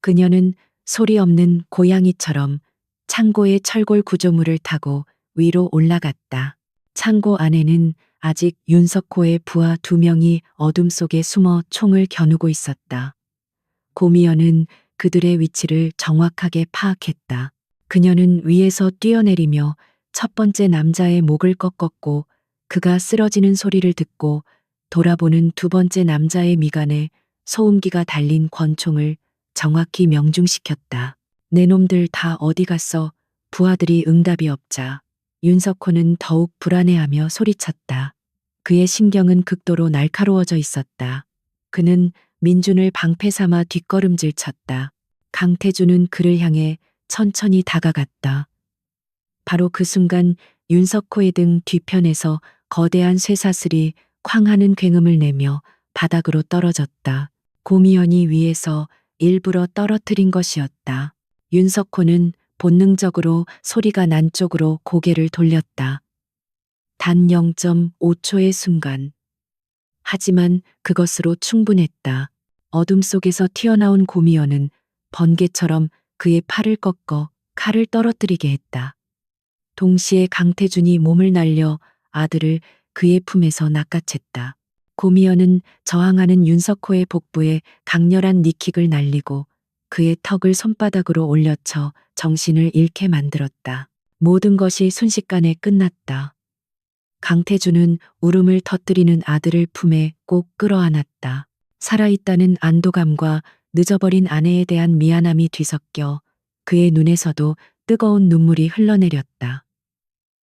그녀는 소리 없는 고양이처럼 창고의 철골 구조물을 타고 위로 올라갔다. 창고 안에는 아직 윤석호의 부하 2명이 어둠 속에 숨어 총을 겨누고 있었다. 고미연은 그들의 위치를 정확하게 파악했다. 그녀는 위에서 뛰어내리며 첫 번째 남자의 목을 꺾었고 그가 쓰러지는 소리를 듣고 돌아보는 두 번째 남자의 미간에 소음기가 달린 권총을 정확히 명중시켰다. 내 놈들 다 어디 갔어? 부하들이 응답이 없자 윤석호는 더욱 불안해하며 소리쳤다. 그의 신경은 극도로 날카로워져 있었다. 그는 민준을 방패 삼아 뒷걸음질 쳤다. 강태준은 그를 향해 천천히 다가갔다. 바로 그 순간 윤석호의 등 뒤편에서 거대한 쇠사슬이 쾅 하는 굉음을 내며 바닥으로 떨어졌다. 고미연이 위에서 일부러 떨어뜨린 것이었다. 윤석호는 본능적으로 소리가 난 쪽으로 고개를 돌렸다. 단 0.5초의 순간. 하지만 그것으로 충분했다. 어둠 속에서 튀어나온 고미연은 번개처럼 그의 팔을 꺾어 칼을 떨어뜨리게 했다. 동시에 강태준이 몸을 날려 아들을 그의 품에서 낚아챘다. 고미연은 저항하는 윤석호의 복부에 강렬한 니킥을 날리고 그의 턱을 손바닥으로 올려쳐 정신을 잃게 만들었다. 모든 것이 순식간에 끝났다. 강태준은 울음을 터뜨리는 아들을 품에 꼭 끌어안았다. 살아있다는 안도감과 늦어버린 아내에 대한 미안함이 뒤섞여 그의 눈에서도 뜨거운 눈물이 흘러내렸다.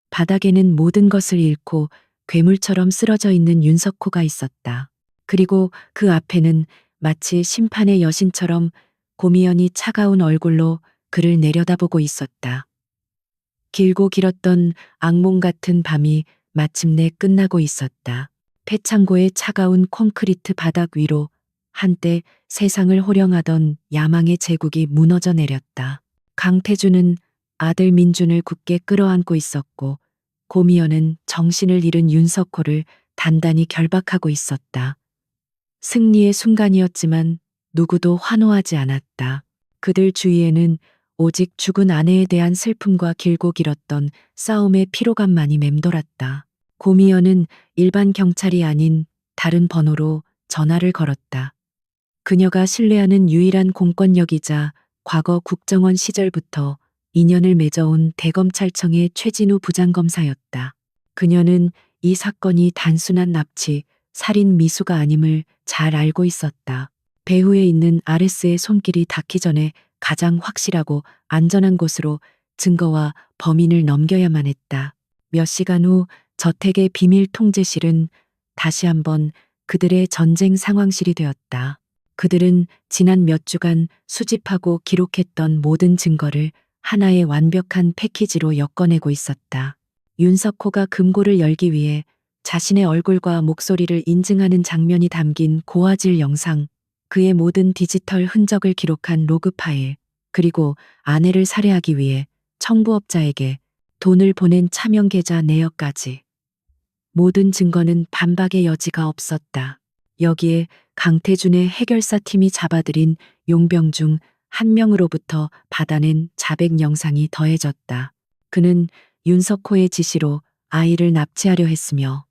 바닥에는 모든 것을 잃고 괴물처럼 쓰러져 있는 윤석호가 있었다. 그리고 그 앞에는 마치 심판의 여신처럼 고미연이 차가운 얼굴로 그를 내려다보고 있었다. 길고 길었던 악몽 같은 밤이 마침내 끝나고 있었다. 폐창고의 차가운 콘크리트 바닥 위로 한때 세상을 호령하던 야망의 제국이 무너져 내렸다. 강태준은 아들 민준을 굳게 끌어안고 있었고 고미연은 정신을 잃은 윤석호를 단단히 결박하고 있었다. 승리의 순간이었지만 누구도 환호하지 않았다. 그들 주위에는 오직 죽은 아내에 대한 슬픔과 길고 길었던 싸움의 피로감만이 맴돌았다. 고미연은 일반 경찰이 아닌 다른 번호로 전화를 걸었다. 그녀가 신뢰하는 유일한 공권력이자 과거 국정원 시절부터 인연을 맺어온 대검찰청의 최진우 부장검사였다. 그녀는 이 사건이 단순한 납치, 살인 미수가 아님을 잘 알고 있었다. 배후에 있는 아레스의 손길이 닿기 전에 가장 확실하고 안전한 곳으로 증거와 범인을 넘겨야만 했다. 몇 시간 후 저택의 비밀 통제실은 다시 한번 그들의 전쟁 상황실이 되었다. 그들은 지난 몇 주간 수집하고 기록했던 모든 증거를 하나의 완벽한 패키지로 엮어내고 있었다. 윤석호가 금고를 열기 위해 자신의 얼굴과 목소리를 인증하는 장면이 담긴 고화질 영상, 그의 모든 디지털 흔적을 기록한 로그 파일, 그리고 아내를 살해하기 위해 청부업자에게 돈을 보낸 차명 계좌 내역까지. 모든 증거는 반박의 여지가 없었다. 여기에 강태준의 해결사 팀이 잡아들인 용병 중 한 명으로부터 받아낸 자백 영상이 더해졌다. 그는 윤석호의 지시로 아이를 납치하려 했으며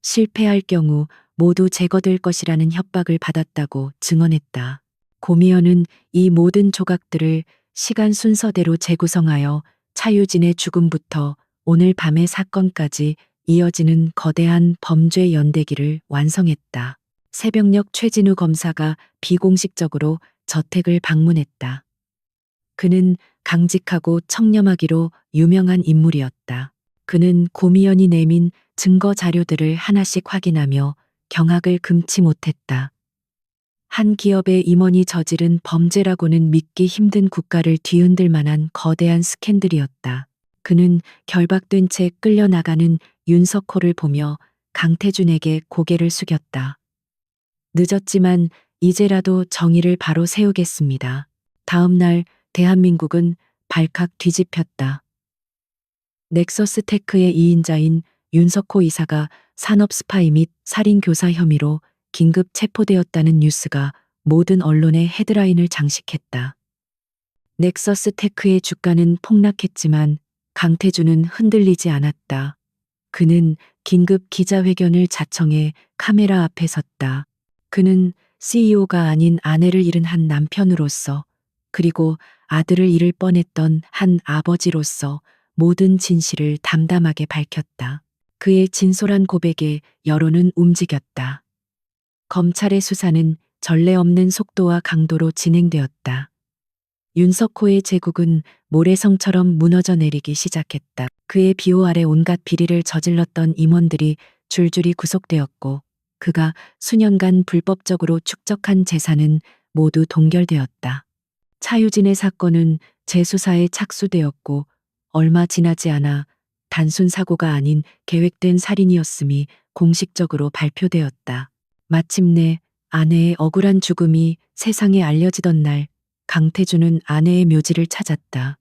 실패할 경우 모두 제거될 것이라는 협박을 받았다고 증언했다. 고미연은 이 모든 조각들을 시간 순서대로 재구성하여 차유진의 죽음부터 오늘 밤의 사건까지 이어지는 거대한 범죄 연대기를 완성했다. 새벽녘 최진우 검사가 비공식적으로 저택을 방문했다. 그는 강직하고 청렴하기로 유명한 인물이었다. 그는 고미연이 내민 증거 자료들을 하나씩 확인하며 경악을 금치 못했다. 한 기업의 임원이 저지른 범죄라고는 믿기 힘든 국가를 뒤흔들 만한 거대한 스캔들이었다. 그는 결박된 채 끌려나가는 윤석호를 보며 강태준에게 고개를 숙였다. 늦었지만 이제라도 정의를 바로 세우겠습니다. 다음 날 대한민국은 발칵 뒤집혔다. 넥서스 테크의 2인자인 윤석호 이사가 산업 스파이 및 살인 교사 혐의로 긴급 체포되었다는 뉴스가 모든 언론의 헤드라인을 장식했다. 넥서스 테크의 주가는 폭락했지만 강태준은 흔들리지 않았다. 그는 긴급 기자회견을 자청해 카메라 앞에 섰다. 그는 CEO가 아닌 아내를 잃은 한 남편으로서, 그리고 아들을 잃을 뻔했던 한 아버지로서 모든 진실을 담담하게 밝혔다. 그의 진솔한 고백에 여론은 움직였다. 검찰의 수사는 전례 없는 속도와 강도로 진행되었다. 윤석호의 제국은 모래성처럼 무너져 내리기 시작했다. 그의 비호 아래 온갖 비리를 저질렀던 임원들이 줄줄이 구속되었고, 그가 수년간 불법적으로 축적한 재산은 모두 동결되었다. 차유진의 사건은 재수사에 착수되었고, 얼마 지나지 않아 단순 사고가 아닌 계획된 살인이었음이 공식적으로 발표되었다. 마침내 아내의 억울한 죽음이 세상에 알려지던 날, 강태준은 아내의 묘지를 찾았다.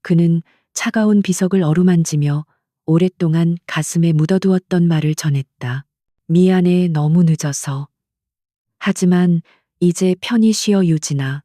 그는 차가운 비석을 어루만지며 오랫동안 가슴에 묻어두었던 말을 전했다. 미안해, 너무 늦어서. 하지만 이제 편히 쉬어, 유진아.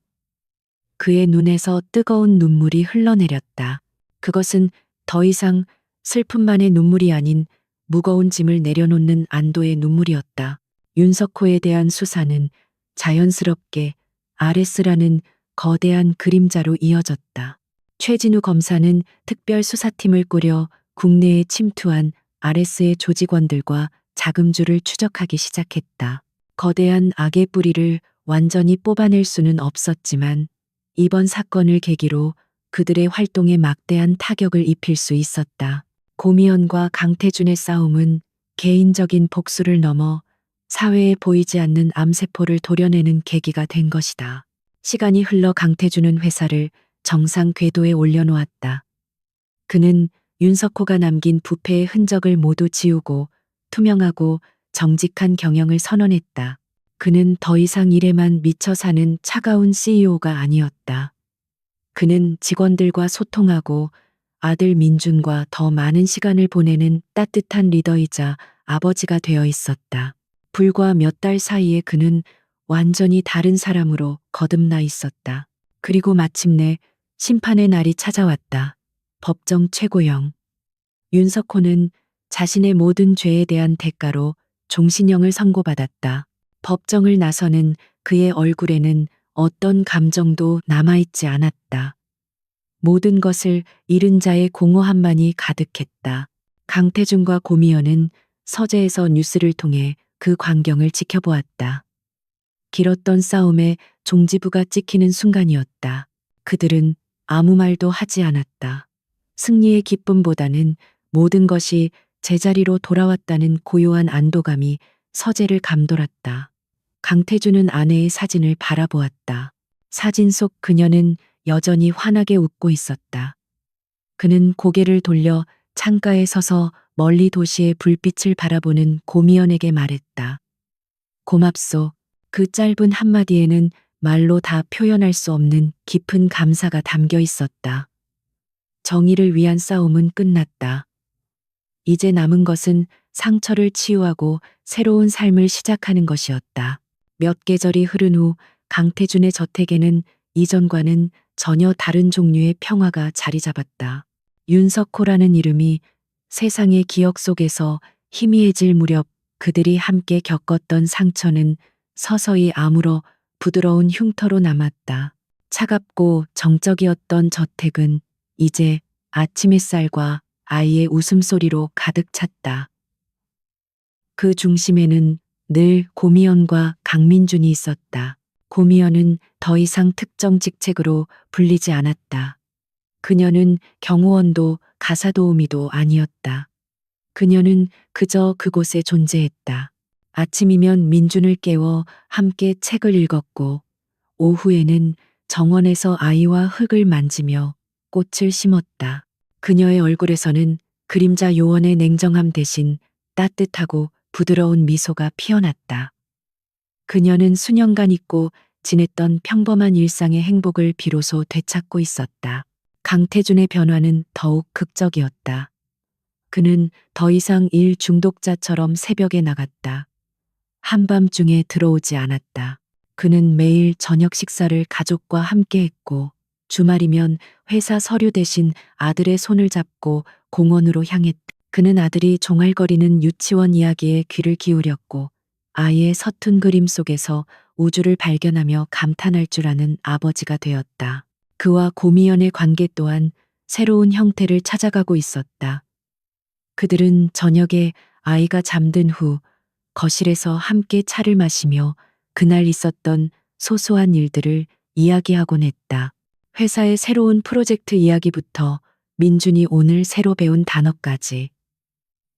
그의 눈에서 뜨거운 눈물이 흘러내렸다. 그것은 더 이상 슬픔만의 눈물이 아닌 무거운 짐을 내려놓는 안도의 눈물이었다. 윤석호에 대한 수사는 자연스럽게 RS라는 거대한 그림자로 이어졌다. 최진우 검사는 특별수사팀을 꾸려 국내에 침투한 RS의 조직원들과 자금주를 추적하기 시작했다. 거대한 악의 뿌리를 완전히 뽑아낼 수는 없었지만 이번 사건을 계기로 그들의 활동에 막대한 타격을 입힐 수 있었다. 고미연과 강태준의 싸움은 개인적인 복수를 넘어 사회에 보이지 않는 암세포를 도려내는 계기가 된 것이다. 시간이 흘러 강태준은 회사를 정상 궤도에 올려놓았다. 그는 윤석호가 남긴 부패의 흔적을 모두 지우고 투명하고 정직한 경영을 선언했다. 그는 더 이상 일에만 미쳐 사는 차가운 CEO가 아니었다. 그는 직원들과 소통하고 아들 민준과 더 많은 시간을 보내는 따뜻한 리더이자 아버지가 되어 있었다. 불과 몇 달 사이에 그는 완전히 다른 사람으로 거듭나 있었다. 그리고 마침내 심판의 날이 찾아왔다. 법정 최고형. 윤석호는 자신의 모든 죄에 대한 대가로 종신형을 선고받았다. 법정을 나서는 그의 얼굴에는 어떤 감정도 남아있지 않았다. 모든 것을 잃은 자의 공허함만이 가득했다. 강태준과 고미연은 서재에서 뉴스를 통해 그 광경을 지켜보았다. 길었던 싸움에 종지부가 찍히는 순간이었다. 그들은 아무 말도 하지 않았다. 승리의 기쁨보다는 모든 것이 제자리로 돌아왔다는 고요한 안도감이 서재를 감돌았다. 강태준은 아내의 사진을 바라보았다. 사진 속 그녀는 여전히 환하게 웃고 있었다. 그는 고개를 돌려 창가에 서서 멀리 도시의 불빛을 바라보는 고미연에게 말했다. 고맙소. 그 짧은 한마디에는 말로 다 표현할 수 없는 깊은 감사가 담겨 있었다. 정의를 위한 싸움은 끝났다. 이제 남은 것은 상처를 치유하고 새로운 삶을 시작하는 것이었다. 몇 계절이 흐른 후 강태준의 저택에는 이전과는 전혀 다른 종류의 평화가 자리 잡았다. 윤석호라는 이름이 세상의 기억 속에서 희미해질 무렵 그들이 함께 겪었던 상처는 서서히 아물어 부드러운 흉터로 남았다. 차갑고 정적이었던 저택은 이제 아침 햇살과 아이의 웃음소리로 가득 찼다. 그 중심에는 늘 고미연과 강민준이 있었다. 고미연은 더 이상 특정 직책으로 불리지 않았다. 그녀는 경호원도 가사도우미도 아니었다. 그녀는 그저 그곳에 존재했다. 아침이면 민준을 깨워 함께 책을 읽었고, 오후에는 정원에서 아이와 흙을 만지며 꽃을 심었다. 그녀의 얼굴에서는 그림자 요원의 냉정함 대신 따뜻하고 부드러운 미소가 피어났다. 그녀는 수년간 잊고 지냈던 평범한 일상의 행복을 비로소 되찾고 있었다. 강태준의 변화는 더욱 극적이었다. 그는 더 이상 일 중독자처럼 새벽에 나갔다. 한밤중에 들어오지 않았다. 그는 매일 저녁 식사를 가족과 함께 했고, 주말이면 회사 서류 대신 아들의 손을 잡고 공원으로 향했다. 그는 아들이 종알거리는 유치원 이야기에 귀를 기울였고, 아이의 서툰 그림 속에서 우주를 발견하며 감탄할 줄 아는 아버지가 되었다. 그와 고미연의 관계 또한 새로운 형태를 찾아가고 있었다. 그들은 저녁에 아이가 잠든 후 거실에서 함께 차를 마시며 그날 있었던 소소한 일들을 이야기하곤 했다. 회사의 새로운 프로젝트 이야기부터 민준이 오늘 새로 배운 단어까지.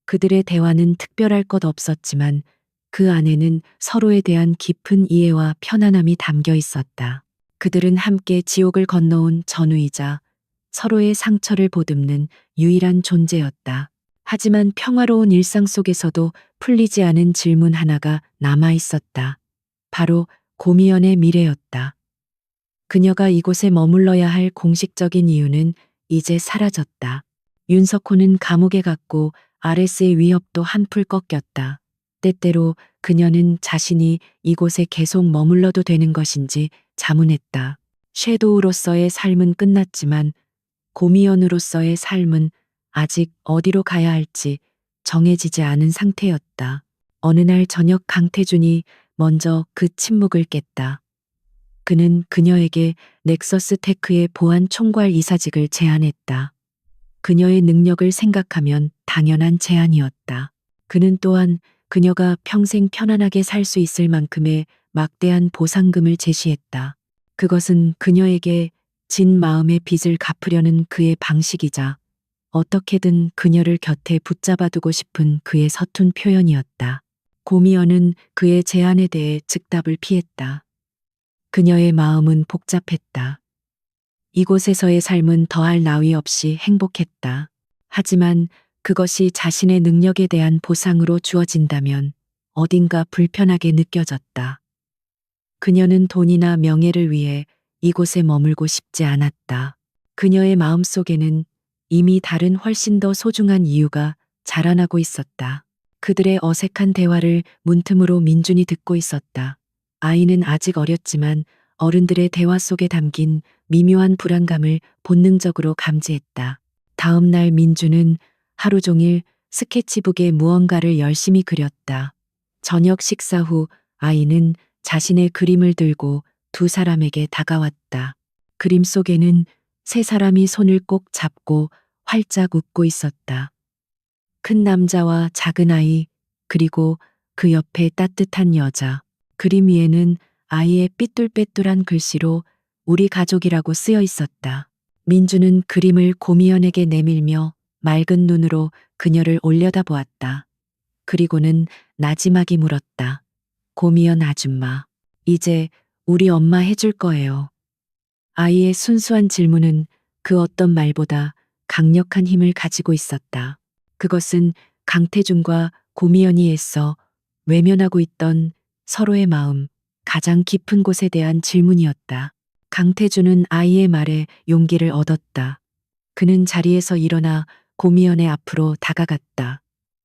그들의 대화는 특별할 것 없었지만 그 안에는 서로에 대한 깊은 이해와 편안함이 담겨 있었다. 그들은 함께 지옥을 건너온 전우이자 서로의 상처를 보듬는 유일한 존재였다. 하지만 평화로운 일상 속에서도 풀리지 않은 질문 하나가 남아 있었다. 바로 고미연의 미래였다. 그녀가 이곳에 머물러야 할 공식적인 이유는 이제 사라졌다. 윤석호는 감옥에 갔고 RS의 위협도 한풀 꺾였다. 때때로 그녀는 자신이 이곳에 계속 머물러도 되는 것인지 자문했다. 섀도우로서의 삶은 끝났지만 고미연으로서의 삶은 아직 어디로 가야 할지 정해지지 않은 상태였다. 어느 날 저녁 강태준이 먼저 그 침묵을 깼다. 그는 그녀에게 넥서스 테크의 보안 총괄 이사직을 제안했다. 그녀의 능력을 생각하면 당연한 제안이었다. 그는 또한 그녀가 평생 편안하게 살 수 있을 만큼의 막대한 보상금을 제시했다. 그것은 그녀에게 진 마음의 빚을 갚으려는 그의 방식이자 어떻게든 그녀를 곁에 붙잡아두고 싶은 그의 서툰 표현이었다. 고미연은 그의 제안에 대해 즉답을 피했다. 그녀의 마음은 복잡했다. 이곳에서의 삶은 더할 나위 없이 행복했다. 하지만 그것이 자신의 능력에 대한 보상으로 주어진다면 어딘가 불편하게 느껴졌다. 그녀는 돈이나 명예를 위해 이곳에 머물고 싶지 않았다. 그녀의 마음속에는 이미 다른 훨씬 더 소중한 이유가 자라나고 있었다. 그들의 어색한 대화를 문틈으로 민준이 듣고 있었다. 아이는 아직 어렸지만 어른들의 대화 속에 담긴 미묘한 불안감을 본능적으로 감지했다. 다음 날 민준은 하루 종일 스케치북에 무언가를 열심히 그렸다. 저녁 식사 후 아이는 자신의 그림을 들고 두 사람에게 다가왔다. 그림 속에는 세 사람이 손을 꼭 잡고 활짝 웃고 있었다. 큰 남자와 작은 아이, 그리고 그 옆에 따뜻한 여자. 그림 위에는 아이의 삐뚤빼뚤한 글씨로 우리 가족이라고 쓰여 있었다. 민주는 그림을 고미연에게 내밀며 맑은 눈으로 그녀를 올려다보았다. 그리고는 나지막이 물었다. 고미연 아줌마, 이제 우리 엄마 해줄 거예요. 아이의 순수한 질문은 그 어떤 말보다 강력한 힘을 가지고 있었다. 그것은 강태준과 고미연이 애써 외면하고 있던 서로의 마음, 가장 깊은 곳에 대한 질문이었다. 강태준은 아이의 말에 용기를 얻었다. 그는 자리에서 일어나 고미연의 앞으로 다가갔다.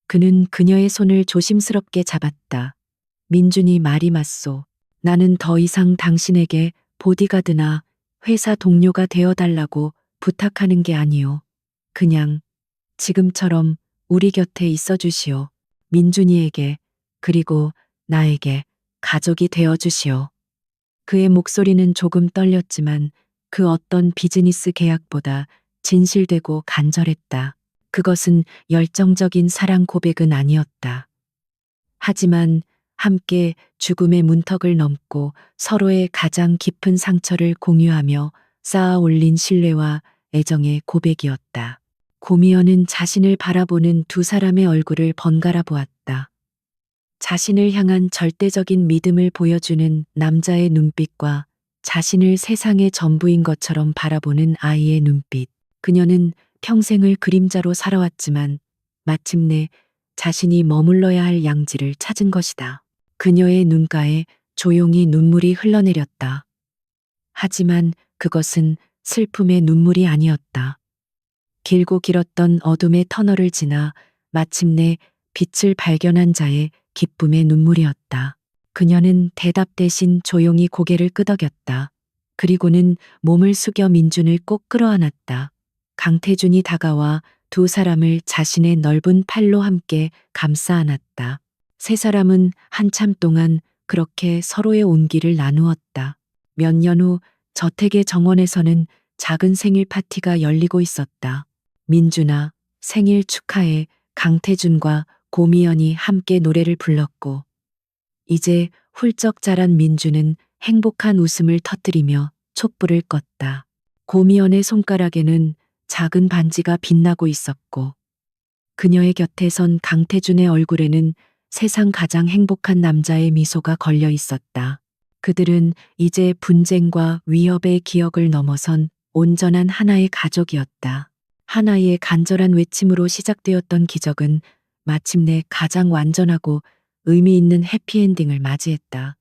그는 그녀의 손을 조심스럽게 잡았다. 민준이 말이 맞소. 나는 더 이상 당신에게 보디가드나 회사 동료가 되어달라고 부탁하는 게 아니오. 그냥 지금처럼 우리 곁에 있어 주시오. 민준이에게, 그리고 나에게 가족이 되어 주시오. 그의 목소리는 조금 떨렸지만 그 어떤 비즈니스 계약보다 진실되고 간절했다. 그것은 열정적인 사랑 고백은 아니었다. 하지만 함께 죽음의 문턱을 넘고 서로의 가장 깊은 상처를 공유하며 쌓아 올린 신뢰와 애정의 고백이었다. 고미연은 자신을 바라보는 두 사람의 얼굴을 번갈아 보았다. 자신을 향한 절대적인 믿음을 보여주는 남자의 눈빛과 자신을 세상의 전부인 것처럼 바라보는 아이의 눈빛. 그녀는 평생을 그림자로 살아왔지만 마침내 자신이 머물러야 할 양지를 찾은 것이다. 그녀의 눈가에 조용히 눈물이 흘러내렸다. 하지만 그것은 슬픔의 눈물이 아니었다. 길고 길었던 어둠의 터널을 지나 마침내 빛을 발견한 자의 기쁨의 눈물이었다. 그녀는 대답 대신 조용히 고개를 끄덕였다. 그리고는 몸을 숙여 민준을 꼭 끌어안았다. 강태준이 다가와 두 사람을 자신의 넓은 팔로 함께 감싸 안았다. 세 사람은 한참 동안 그렇게 서로의 온기를 나누었다. 몇 년 후 저택의 정원에서는 작은 생일 파티가 열리고 있었다. 민준아, 생일 축하해. 강태준과 고미연이 함께 노래를 불렀고, 이제 훌쩍 자란 민준은 행복한 웃음을 터뜨리며 촛불을 껐다. 고미연의 손가락에는 작은 반지가 빛나고 있었고, 그녀의 곁에 선 강태준의 얼굴에는 세상 가장 행복한 남자의 미소가 걸려 있었다. 그들은 이제 분쟁과 위협의 기억을 넘어선 온전한 하나의 가족이었다. 하나의 간절한 외침으로 시작되었던 기적은 마침내 가장 완전하고 의미 있는 해피엔딩을 맞이했다.